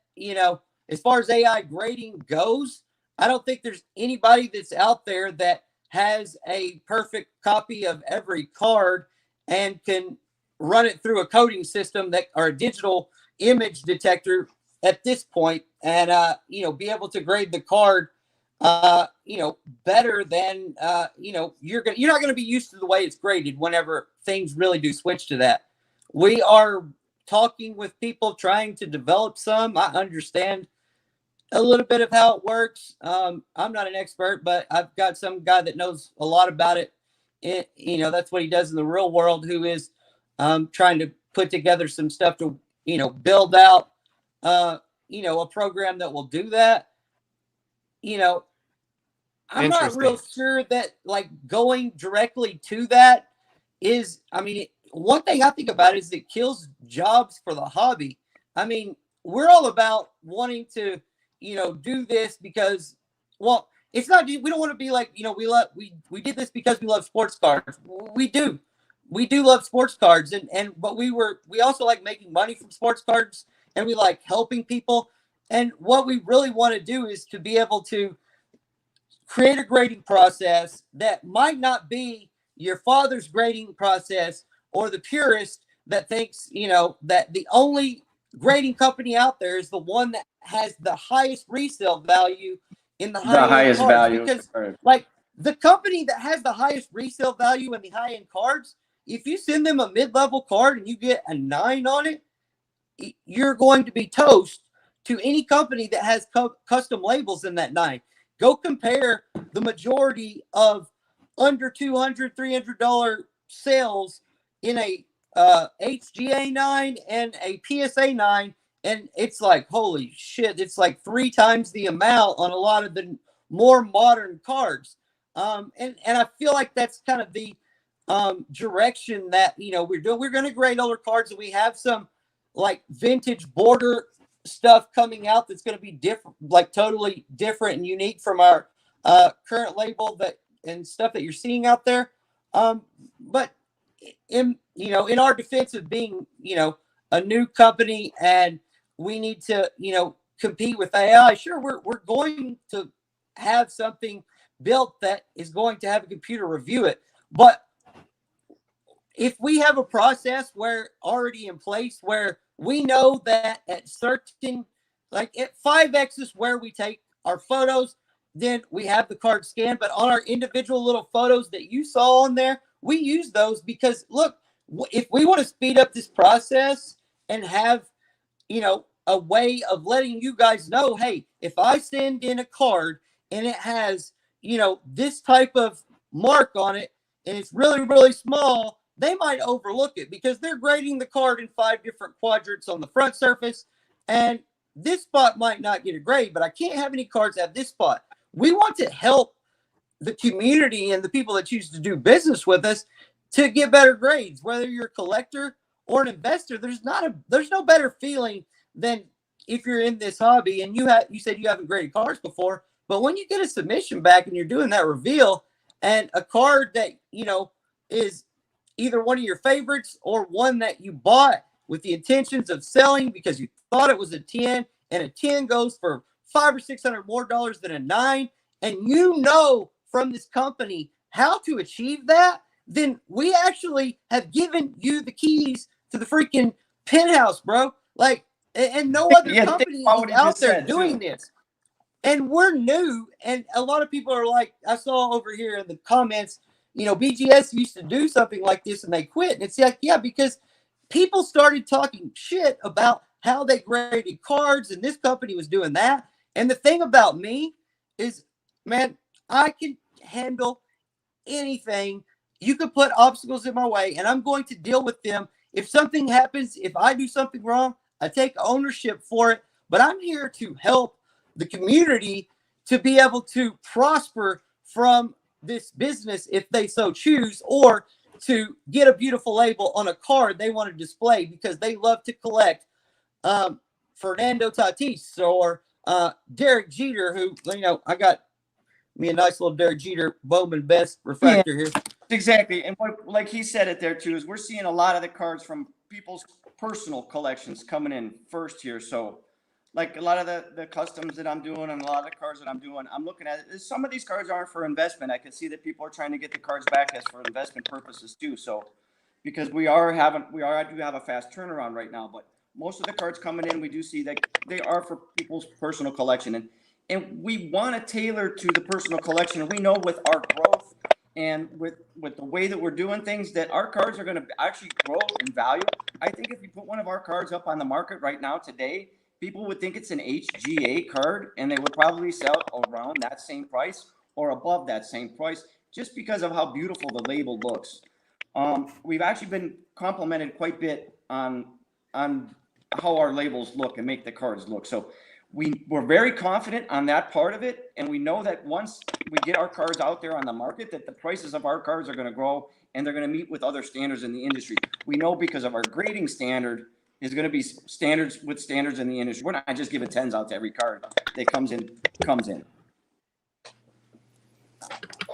as far as AI grading goes, I don't think there's anybody that's out there that has a perfect copy of every card and can run it through a coding system or a digital image detector at this point and, be able to grade the card, better than, you're not going to be used to the way it's graded whenever things really do switch to that. We are talking with people trying to develop some. I understand a little bit of how it works. I'm not an expert, but I've got some guy that knows a lot about it. That's what he does in the real world, who is trying to put together some stuff to, build out, a program that will do that. I'm not real sure that like going directly to that is, I mean, one thing I think about is it kills jobs for the hobby. I mean, we're all about wanting to, do this because, well, it's not, we don't want to be like, we did this because we love sports cards. We do love sports cards but we also like making money from sports cards, and we like helping people. And what we really want to do is to be able to create a grading process that might not be your father's grading process, or the purist that thinks, that the only grading company out there is the one that has the highest resale value in the highest cards. value. Because like the company that has the highest resale value in the high-end cards, if you send them a mid-level card and you get a 9 on it, you're going to be toast to any company that has custom labels in that 9. Go compare the majority of under $200, $300 sales in a HGA 9 and a PSA 9, and it's like, holy shit, it's like 3 times the amount on a lot of the more modern cards. And I feel like that's kind of the direction that we're doing. We're going to grade older cards, and we have some like vintage border stuff coming out that's going to be different, like totally different and unique from our current label and stuff that you're seeing out there. But in our defense of being a new company, and we need to compete with AI, sure, we're going to have something built that is going to have a computer review it. But if we have a process where already in place where we know that at certain, like at 5X is where we take our photos, then we have the card scanned. But on our individual little photos that you saw on there, we use those because, look, if we want to speed up this process and have, a way of letting you guys know, hey, if I send in a card and it has, this type of mark on it and it's really, really small, they might overlook it because they're grading the card in 5 different quadrants on the front surface, and this spot might not get a grade, but I can't have any cards at this spot. We want to help the community and the people that choose to do business with us to get better grades. Whether you're a collector or an investor, there's no better feeling than if you're in this hobby and you said you haven't graded cards before, but when you get a submission back and you're doing that reveal and a card that is either one of your favorites or one that you bought with the intentions of selling because you thought it was a 10, and a 10 goes for $500 or $600 more than a 9, and from this company how to achieve that, then we actually have given you the keys to the freaking penthouse, bro. Like, and no other company is out there doing this. And we're new, and a lot of people are like, I saw over here in the comments, BGS used to do something like this and they quit. And it's like, yeah, because people started talking shit about how they graded cards and this company was doing that. And the thing about me is, man, I can handle anything. You could put obstacles in my way and I'm going to deal with them. If something happens, if I do something wrong, I take ownership for it. But I'm here to help the community to be able to prosper from this business if they so choose, or to get a beautiful label on a card they want to display because they love to collect Fernando Tatis or Derek Jeter, who, I got me a nice little Derek Jeter Bowman Best refractor here. Exactly. And like he said it there too, is we're seeing a lot of the cards from people's personal collections coming in first here. So like a lot of the customs that I'm doing and a lot of the cards that I'm doing, I'm looking at it. Some of these cards aren't for investment. I can see that people are trying to get the cards back as for investment purposes too. So because I do have a fast turnaround right now, but most of the cards coming in, we do see that they are for people's personal collection. And we want to tailor to the personal collection. And we know with our growth and with the way that we're doing things, that our cards are going to actually grow in value. I think if you put one of our cards up on the market right now today, people would think it's an HGA card, and they would probably sell around that same price or above that same price just because of how beautiful the label looks. We've actually been complimented quite a bit on how our labels look and make the cards look. So we're very confident on that part of it, and we know that once we get our cars out there on the market, that the prices of our cars are going to grow, and they're going to meet with other standards in the industry. We know because of our grading standard is going to be standards with standards in the industry. We're not just giving 10s out to every car that comes in.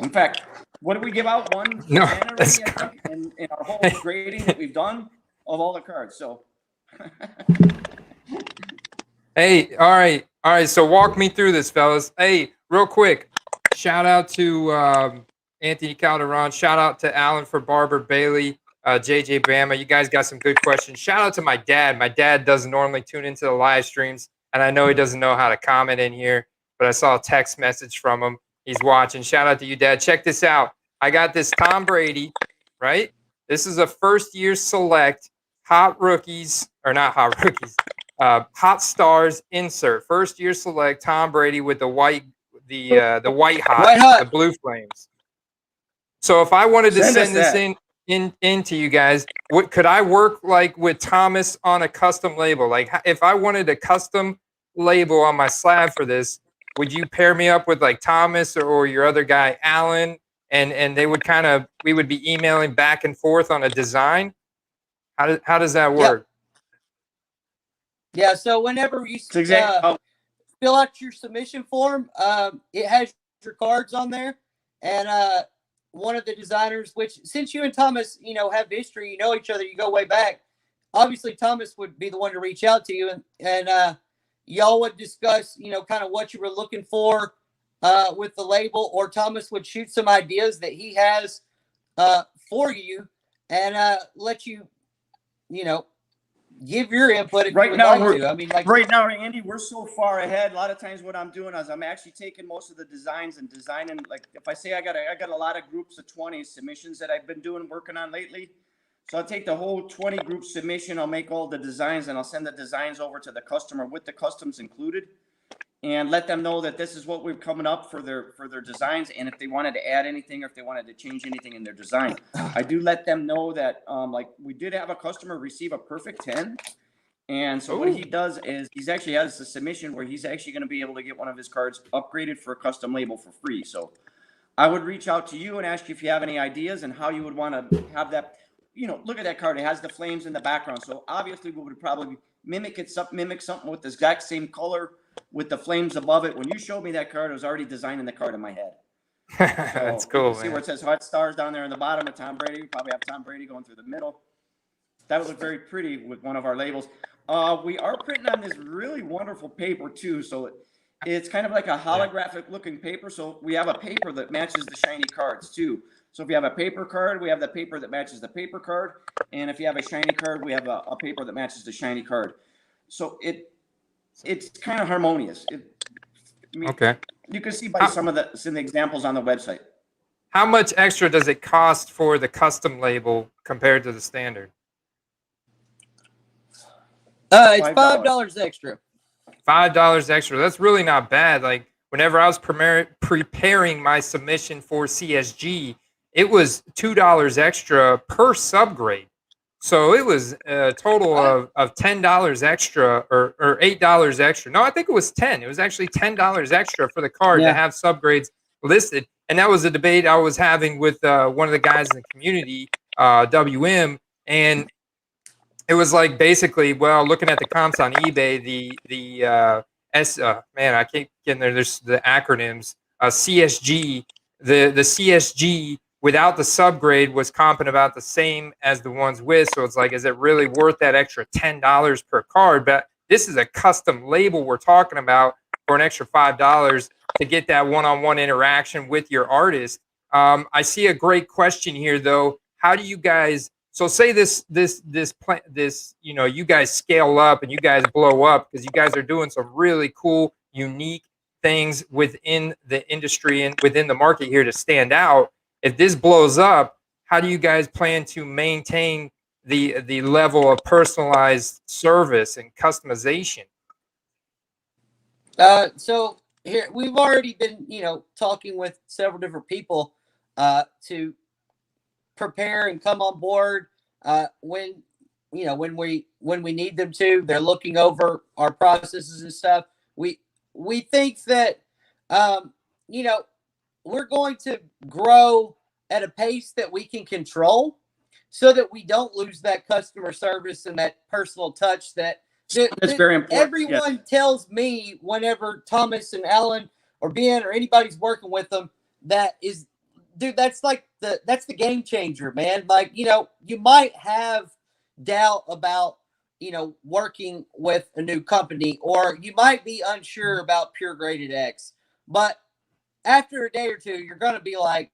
In fact, what did we give out? One No, 10 already, I think, in our whole grading that we've done of all the cards. So. Hey, all right. So walk me through this, fellas. Hey, real quick, shout out to Anthony Calderon. Shout out to Alan for Barber Bailey, JJ Bama. You guys got some good questions. Shout out to my dad. My dad doesn't normally tune into the live streams, and I know he doesn't know how to comment in here, but I saw a text message from him. He's watching. Shout out to you, Dad. Check this out. I got this Tom Brady, right? This is a first-year select Hot Rookies, or not Hot Rookies. Hot Stars insert, first year select Tom Brady with the white hot, the blue flames. So if I wanted to send this in to you guys, what could I work like with Thomas on a custom label? Like if I wanted a custom label on my slab for this, would you pair me up with like Thomas or your other guy Alan, and they would we would be emailing back and forth on a design? How does that work? Yep. Yeah, so whenever you fill out your submission form, it has your cards on there, and one of the designers, which since you and Thomas, have history, you know each other, you go way back. Obviously, Thomas would be the one to reach out to you, and y'all would discuss, kind of what you were looking for with the label, or Thomas would shoot some ideas that he has for you, and let you, give your input if right you would now, like to. I mean, like right now, Andy, we're so far ahead. A lot of times, what I'm doing is I'm actually taking most of the designs and designing. Like if I say I got a lot of groups of 20 submissions that I've been working on lately. So I'll take the whole 20 group submission. I'll make all the designs and I'll send the designs over to the customer with the customs included, and let them know that this is what we're coming up for their designs, and if they wanted to add anything or if they wanted to change anything in their design. I do let them know that like we did have a customer receive a perfect 10, and so what he does is he's actually has a submission where he's actually going to be able to get one of his cards upgraded for a custom label for free. So I would reach out to you and ask you if you have any ideas and how you would want to have that. Look at that card. It has the flames in the background, so obviously we would probably mimic something with the exact same color with the flames above it. When you showed me that card, I was already designing the card in my head. That's cool, see where it says Hot Stars down there in the bottom of Tom Brady. We probably have Tom Brady going through the middle. That would look very pretty with one of our labels. We are printing on this really wonderful paper too, so it's kind of like a holographic looking paper. So we have a paper that matches the shiny cards too. So if you have a paper card, we have the paper that matches the paper card, and if you have a shiny card, we have a paper that matches the shiny card. So it's kind of harmonious. Okay. You can see by some of the examples on the website. How much extra does it cost for the custom label compared to the standard? It's $5 extra. $5 extra. That's really not bad. Like whenever I was preparing my submission for CSG, it was $2 extra per subgrade. So it was a total of $10 extra or $8 extra. No, I think it was 10. It was actually $10 extra for the card to have subgrades listed. And that was a debate I was having with one of the guys in the community, WM, and it was like basically, well, looking at the comps on eBay, I keep getting there. There's the acronyms, CSG, the CSG without the subgrade was comping about the same as the ones with. So it's like, is it really worth that extra $10 per card? But this is a custom label we're talking about for an extra $5 to get that one-on-one interaction with your artist. I see a great question here though. How do you guys? So say this, you guys scale up and you guys blow up because you guys are doing some really cool, unique things within the industry and within the market here to stand out. If this blows up, how do you guys plan to maintain the level of personalized service and customization? So here we've already been, talking with several different people to prepare and come on board when we need them to. They're looking over our processes and stuff. we think that you know, we're going to grow at a pace that we can control so that we don't lose that customer service and that personal touch That's very important. everyone tells me whenever Thomas and Alan or Ben or anybody's working with them, that is, dude, that's like that's the game changer, man. Like, you know, you might have doubt about, you know, working with a new company, or you might be unsure about Pure Graded X, but after a day or two, you're going to be like,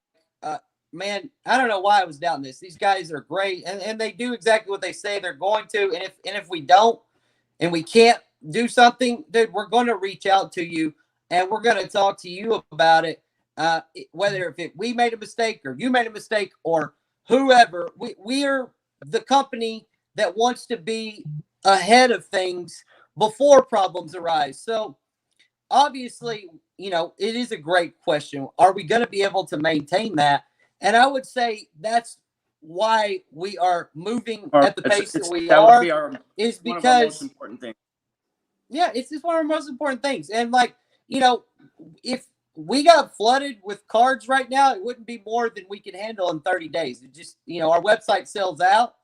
man, I don't know why I was doubting this. These guys are great. And they do exactly what they say they're going to. And if we don't, and we can't do something, dude, we're going to reach out to you and we're going to talk to you about it. Whether we made a mistake or you made a mistake or whoever, we are the company that wants to be ahead of things before problems arise. So obviously, you know, it is a great question. Are we going to be able to maintain that? And I would say that's why we are moving at the pace that we are. Is because one of our most important things. Yeah, it's just one of our most important things. And like, you know, if we got flooded with cards right now, it wouldn't be more than we can handle in 30 days. It just, you know, our website sells out,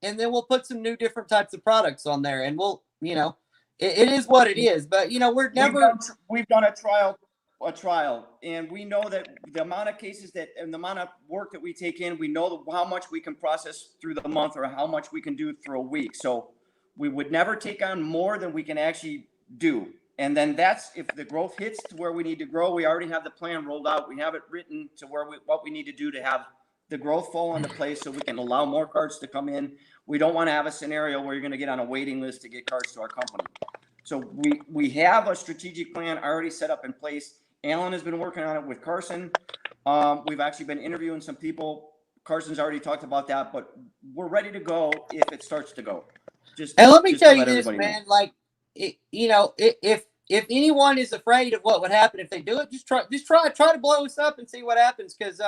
and then we'll put some new different types of products on there, and we'll, you know, it is what it is. But, you know, we're never. We've done a trial, and we know that the amount of cases that and the amount of work that we take in, we know how much we can process through the month or how much we can do through a week. So we would never take on more than we can actually do. And then that's if the growth hits to where we need to grow. We already have the plan rolled out. We have it written to where what we need to do to have the growth fall into place so we can allow more cards to come in. We don't want to have a scenario where you're going to get on a waiting list to get cards to our company. So we have a strategic plan already set up in place. Alan has been working on it with Carson. We've actually been interviewing some people. Carson's already talked about that, but we're ready to go if it starts to go. And let me tell you this, man. Like, you know, if anyone is afraid of what would happen if they do it, just try to blow us up and see what happens. Because,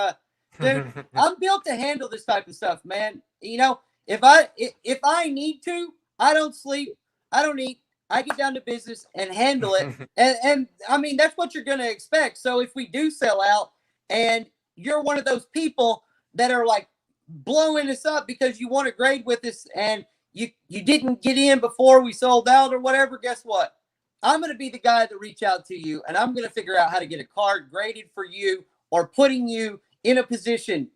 dude, I'm built to handle this type of stuff, man. You know, if I need to, I don't sleep, I don't eat. I get down to business and handle it. And I mean, that's what you're going to expect. So if we do sell out and you're one of those people that are like blowing us up because you want to grade with us and you didn't get in before we sold out or whatever, guess what? I'm going to be the guy that reach out to you, and I'm going to figure out how to get a card graded for you or putting you in a position.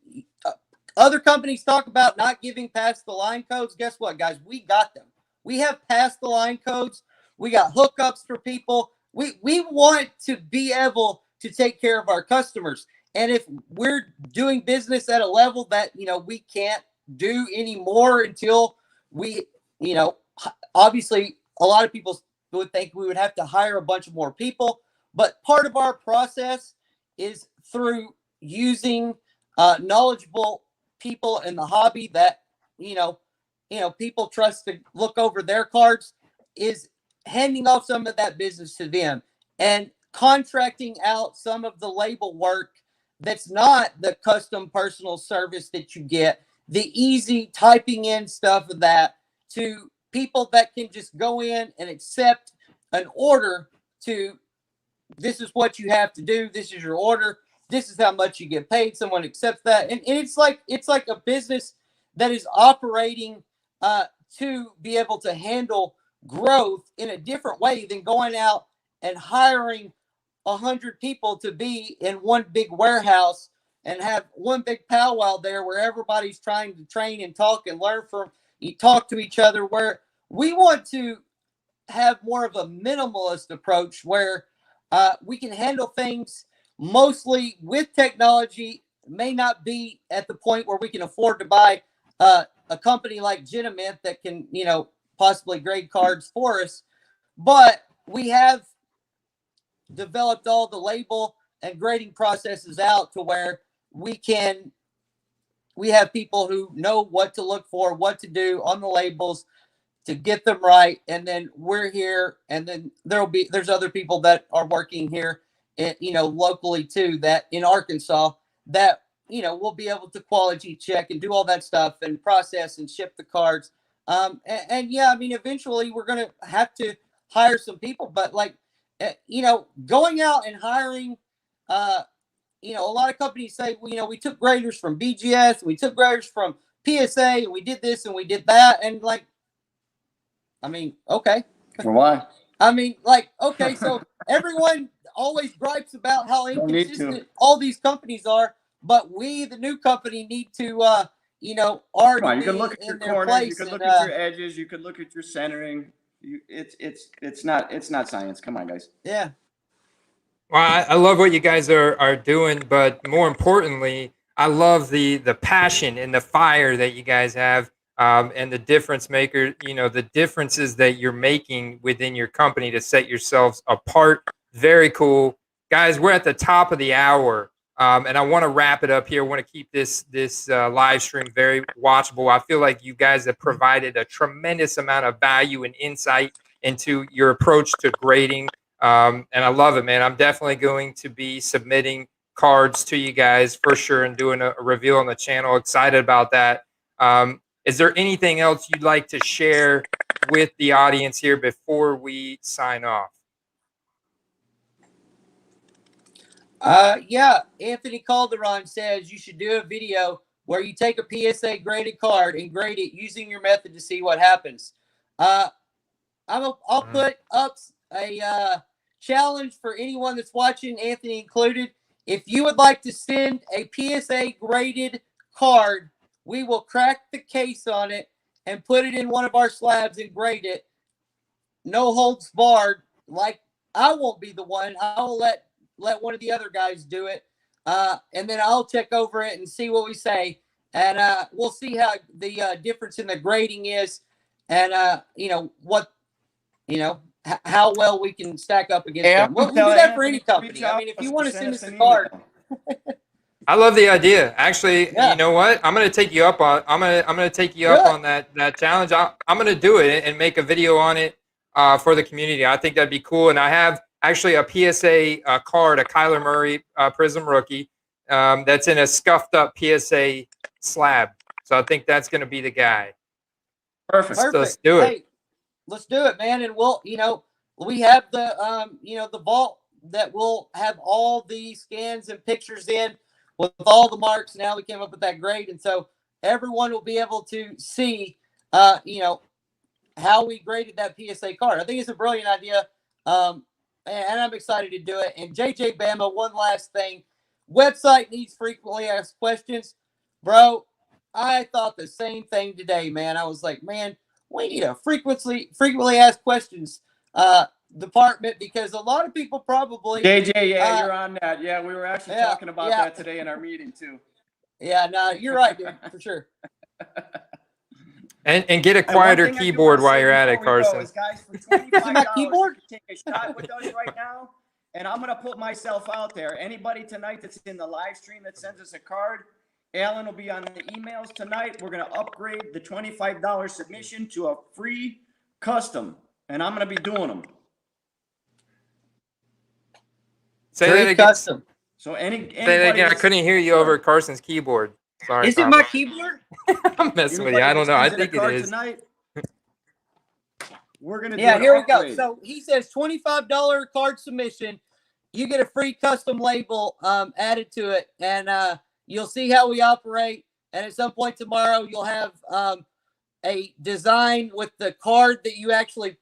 Other companies talk about not giving past the line codes. Guess what, guys? We got them. We have past the line codes. We got hookups for people. We want to be able to take care of our customers. And if we're doing business at a level that, you know, we can't do anymore until we, you know, obviously a lot of people would think we would have to hire a bunch of more people. But part of our process is through using knowledgeable people in the hobby that, you know, people trust to look over their cards, is handing off some of that business to them and contracting out some of the label work that's not the custom personal service that you get, the easy typing in stuff of that, to people that can just go in and accept an order to, this is what you have to do, this is your order, this is how much you get paid. Someone accepts that, and it's like a business that is operating to be able to handle growth in a different way than going out and hiring 100 people to be in one big warehouse and have one big powwow there where everybody's trying to train and talk and learn from, you talk to each other. Where we want to have more of a minimalist approach where we can handle things mostly with technology. May not be at the point where we can afford to buy a company like Genamint that can, you know, possibly grade cards for us, but we have developed all the label and grading processes out to where we have people who know what to look for, what to do on the labels to get them right. And then we're here, and then there's other people that are working here, you know, locally too, that in Arkansas, that, you know, we'll be able to quality check and do all that stuff and process and ship the cards. And yeah, I mean, eventually we're going to have to hire some people, but like, you know, going out and hiring, you know, a lot of companies say, well, you know, we took graders from BGS, we took graders from PSA, and we did this and we did that. And like, I mean, okay. For why? I mean, like, okay, so everyone always gripes about how Don't need to. inconsistent all these companies are, but we, the new company, need to, you know, already Come on, you can be look at in your their corners, you place. can And, look at your edges, you can look at your centering. It's not science. Come on, guys. yeah. Well, I love what you guys are doing, but more importantly, I love the passion and the fire that you guys have, and the difference maker. You know, the differences that you're making within your company to set yourselves apart. Very cool, guys. We're at the top of the hour, and I want to wrap it up here. I want to keep this live stream very watchable. I feel like you guys have provided a tremendous amount of value and insight into your approach to grading. And I love it, man. I'm definitely going to be submitting cards to you guys for sure and doing a reveal on the channel. Excited about that. Is there anything else you'd like to share with the audience here before we sign off? Yeah. Anthony Calderon says you should do a video where you take a PSA graded card and grade it using your method to see what happens. I'll put up a challenge for anyone that's watching, Anthony included. If you would like to send a PSA graded card, we will crack the case on it and put it in one of our slabs and grade it. No holds barred. Like, I won't be the one. I'll let one of the other guys do it. And then I'll check over it and see what we say. And we'll see how the difference in the grading is, and you know what, you know, how well we can stack up against them. We'll do that for any company. I mean, if you want to send us a card. I love the idea. Actually, Yeah. you know what? I'm going to take you up on. I'm going to take you up on that challenge. I'm going to do it and make a video on it for the community. I think that'd be cool. And I have actually a PSA card, a Kyler Murray Prism rookie, that's in a scuffed up PSA slab. So I think that's going to be the guy. Perfect. Let's do it. Hey, let's do it, man. And we'll, you know, we have the, you know, the vault that will have all the scans and pictures in with all the marks. Now we came up with that grade. And so everyone will be able to see, you know, how we graded that PSA card. I think it's a brilliant idea. And I'm excited to do it. And JJ Bama, one last thing. Website needs frequently asked questions. Bro, I thought the same thing today, man. I was like, man, we need a frequently asked questions department, because a lot of people probably JJ, yeah, you're on that. Yeah, we were actually talking about that today in our meeting too. Yeah, no, you're right, dude, for sure. And get a quieter keyboard while you're at it, Carson. Guys, for $25, keyboard? take a shot with us right now, and I'm gonna put myself out there. Anybody tonight that's in the live stream that sends us a card, Alan will be on the emails tonight. We're gonna upgrade the $25 submission to a free custom, and I'm gonna be doing them. Say that again. Custom. So say that again. I couldn't hear you over Carson's keyboard. Sorry. Is it my keyboard? I'm messing with you. I don't know. I think it is. Tonight, we're gonna. Yeah, do here we upgrade. go. So he says $25 card submission. You get a free custom label added to it, and you'll see how we operate. And at some point tomorrow, you'll have a design with the card that you actually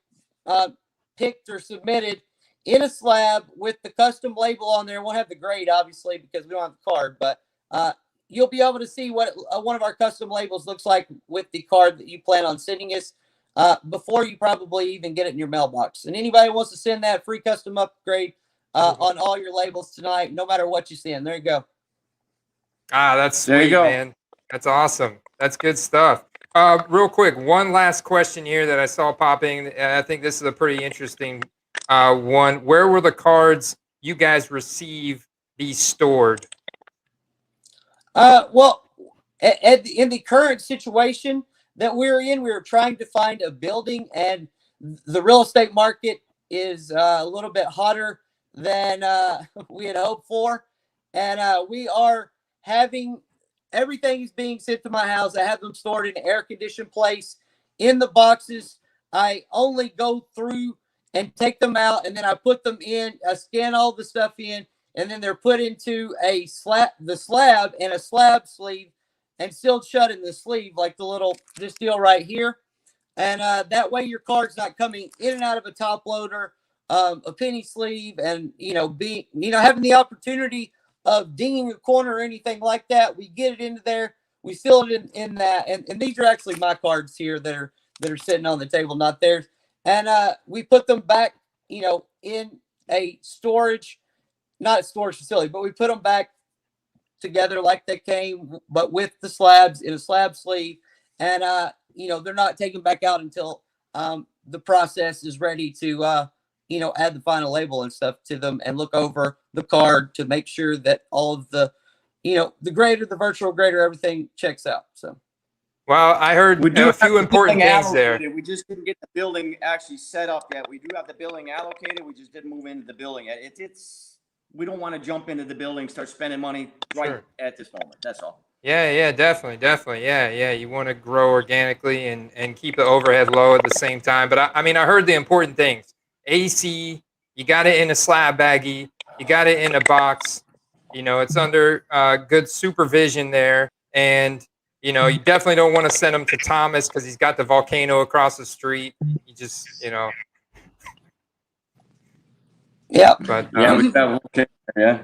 picked or submitted in a slab with the custom label on there. We'll have the grade, obviously, because we don't have the card, but you'll be able to see what one of our custom labels looks like with the card that you plan on sending us before you probably even get it in your mailbox. And anybody wants to send that free custom upgrade on all your labels tonight, no matter what you send. There you go. Ah, that's sweet, man. That's awesome. That's good stuff. Real quick, one last question here that I saw popping. I think this is a pretty interesting one. Where were the cards you guys receive these stored? Well, in the current situation that we're in, we were trying to find a building, and the real estate market is a little bit hotter than we had hoped for. And we are having everything is being sent to my house. I have them stored in an air-conditioned place in the boxes. I only go through and take them out, and then I put them in. I scan all the stuff in, and then they're put into the slab and a slab sleeve, and sealed shut in the sleeve, like this deal right here. And that way your card's not coming in and out of a top loader, a penny sleeve, and having the opportunity of dinging a corner or anything like that. We get it into there, we seal it in that, and these are actually my cards here that are sitting on the table, not theirs. And we put them back, in a not a storage facility, but we put them back together like they came, but with the slabs in a slab sleeve. And they're not taken back out until the process is ready to add the final label and stuff to them, and look over the card to make sure that all of the the grader, the virtual grader, everything checks out. So well, I heard We do a have few the important building things there. allocated. We just didn't get the building actually set up yet. We do have the building allocated. We just didn't move into the building yet. We don't want to jump into the building, start spending money right Sure. at this moment. That's all. Yeah, definitely. Yeah. You want to grow organically and keep the overhead low at the same time. But I mean, I heard the important things. AC, you got it in a slab baggie, you got it in a box. It's under good supervision there, and you definitely don't want to send them to Thomas because he's got the volcano across the street. You just, yeah. But We got okay. Yeah.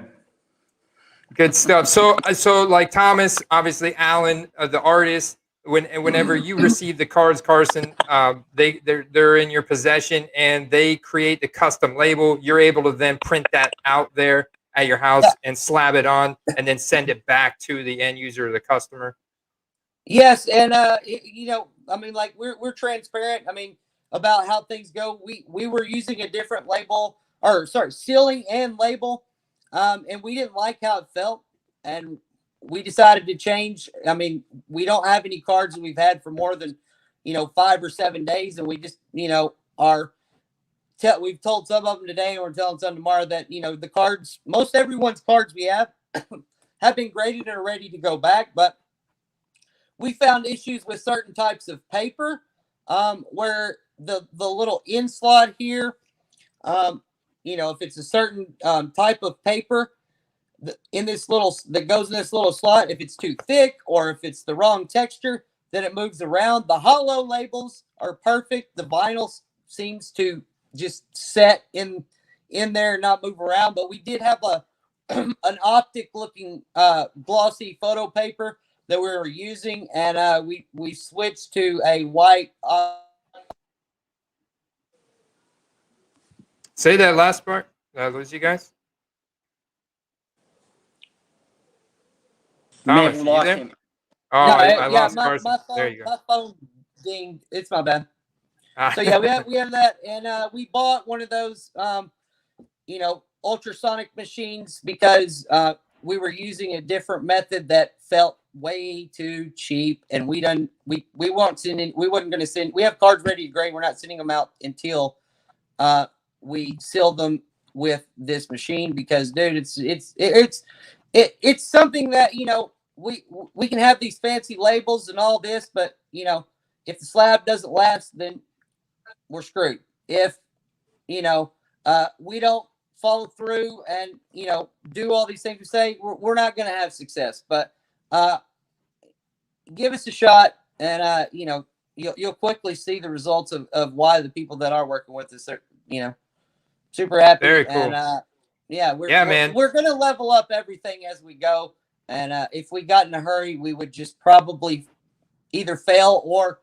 good stuff. So like Thomas, obviously Alan, the artist. Whenever you receive the cards, Carson, they're in your possession, and they create the custom label. You're able to then print that out there at your house and slab it on, and then send it back to the end user or the customer. Yes, and I mean, like we're transparent. I mean, about how things go. We were using a different label, or sorry, sealing and label, and we didn't like how it felt, and we decided to change. I mean, we don't have any cards that we've had for more than 5 or 7 days, and we just we've told some of them today, and we're telling some tomorrow that the cards, most everyone's cards we have have been graded and are ready to go back, but we found issues with certain types of paper, where the little in slot here, if it's a certain type of paper that goes in this little slot, if it's too thick or if it's the wrong texture, then it moves around. The hollow labels are perfect. The vinyl seems to just set in there and not move around. But we did have an optic looking glossy photo paper that we were using, and we switched to a white. Say that last part. Did I lose you guys? Thomas, are you there? Him. Oh, No, I lost Carson. My phone, There you go. my phone dinged. It's my bad. Ah. So yeah, we have that, and we bought one of those ultrasonic machines because we were using a different method that felt way too cheap, and we weren't sending. We wasn't going to send. We have cards ready to grade. We're not sending them out until we seal them with this machine, because dude, it's something that we can have these fancy labels and all this, but if the slab doesn't last, then we're screwed. If we don't follow through and do all these things we say, we're not going to have success. But give us a shot, and you'll quickly see the results of why the people that are working with us are super happy. Very cool. And man, we're going to level up everything as we go. And if we got in a hurry, we would just probably either fail or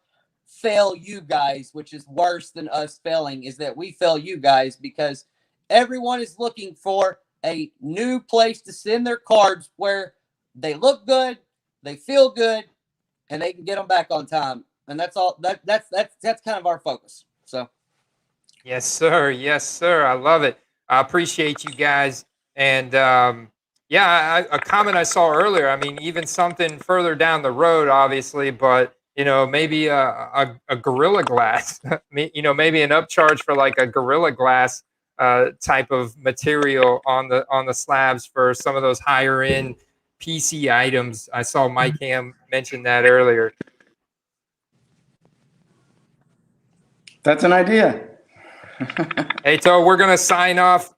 fail you guys, which is worse than us failing, is that we fail you guys, because everyone is looking for a new place to send their cards where they look good, they feel good, and they can get them back on time. And that's all. That's kind of our focus. So, yes, sir. I love it. I appreciate you guys. And a comment I saw earlier. I mean, even something further down the road, obviously, but maybe a Gorilla Glass. Maybe an upcharge for like a Gorilla Glass type of material on the slabs for some of those higher end PC items. I saw Mike Ham mention that earlier. That's an idea. Hey, So we're gonna sign off.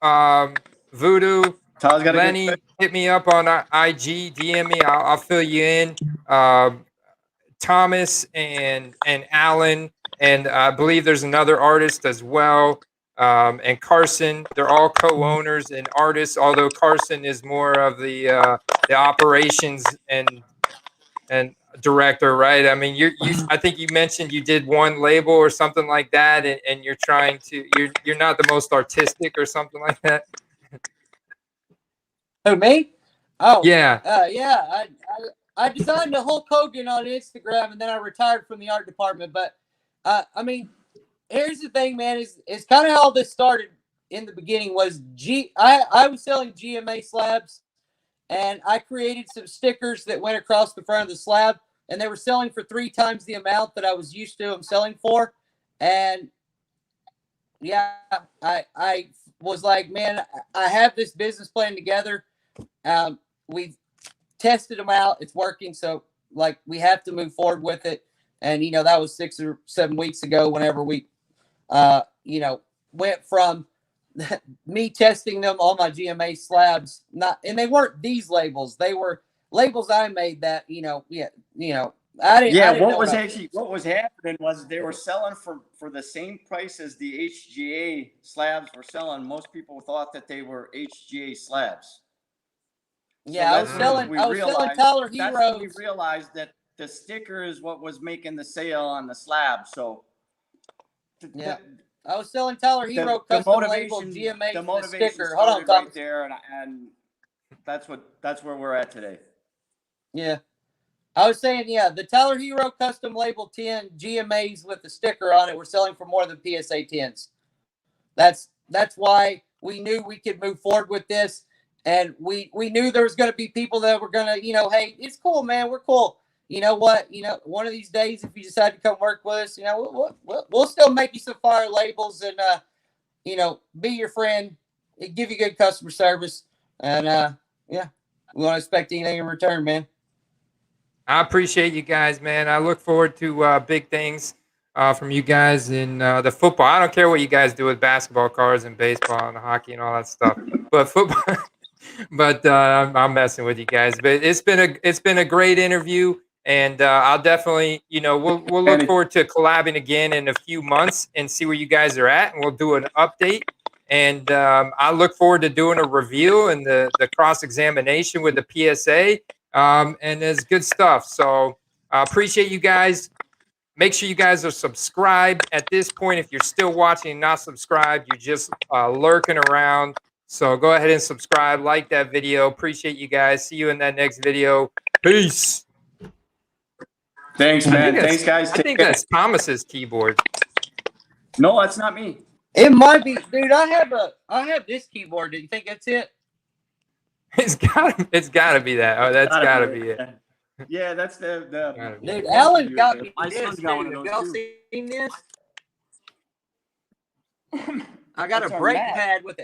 Voodoo, Tyler's got a Lenny, good. hit me up on IG, DM me. I'll fill you in. Thomas and Alan, and I believe there's another artist as well. And Carson, they're all co-owners and artists. Although Carson is more of the operations and director, right? I mean, you I think you mentioned you did one label or something like that, and you're trying to you're not the most artistic or something like that. Who, me? Oh, Yeah. yeah. I designed the Hulk Hogan on Instagram, and then I retired from the art department. But I mean, here's the thing, man. Is kind of how this started in the beginning. Was I was selling GMA slabs, and I created some stickers that went across the front of the slab, and they were selling for 3 times the amount that I was used to them selling for. And yeah, I was like, man, I have this business plan together. We've tested them out. It's working. So like we have to move forward with it. And, that was 6 or 7 weeks ago, whenever we, went from me testing them on my GMA slabs, and they weren't these labels. They were labels I made that, I didn't What know was about. actually what was happening was they were selling for the same price as the HGA slabs were selling. Most people thought that they were HGA slabs. Yeah, I was selling Tyler Heroes. That's when we realized that the sticker is what was making the sale on the slab. So yeah, I was selling Tyler Hero custom label GMA the for the motivation sticker. Hold on, started Tom. right there, and that's where we're at today. Yeah. I was saying, the Tyler Hero custom label 10 GMAs with the sticker on it were selling for more than PSA 10s. That's why we knew we could move forward with this. And we knew there was going to be people that were going to, hey, it's cool, man. We're cool. You know what? One of these days, if you decide to come work with us, we'll still make you some fire labels and, be your friend, give you good customer service. And, we won't expect anything in return, man. I appreciate you guys, man. I look forward to big things from you guys in the football. I don't care what you guys do with basketball cards and baseball and hockey and all that stuff, but football. But I'm messing with you guys. But it's been a great interview, and I'll definitely, we'll look forward to collabing again in a few months and see where you guys are at, and we'll do an update. And I look forward to doing a review and the cross examination with the PSA. And it's good stuff. So I appreciate you guys. Make sure you guys are subscribed at this point. If you're still watching and not subscribed, you're just lurking around. So go ahead and subscribe, like that video. Appreciate you guys. See you in that next video. Peace. Thanks, man. Thanks, guys. I think that's Thomas's keyboard. No, that's not me. It might be, dude. I have this keyboard. Do you think that's it? It's gotta be that. Oh, that's gotta be it. Yeah, that's the dude. Alan got me my this. son's got one of Have those y'all too. seen this? I got That's a our brake Mac. pad with the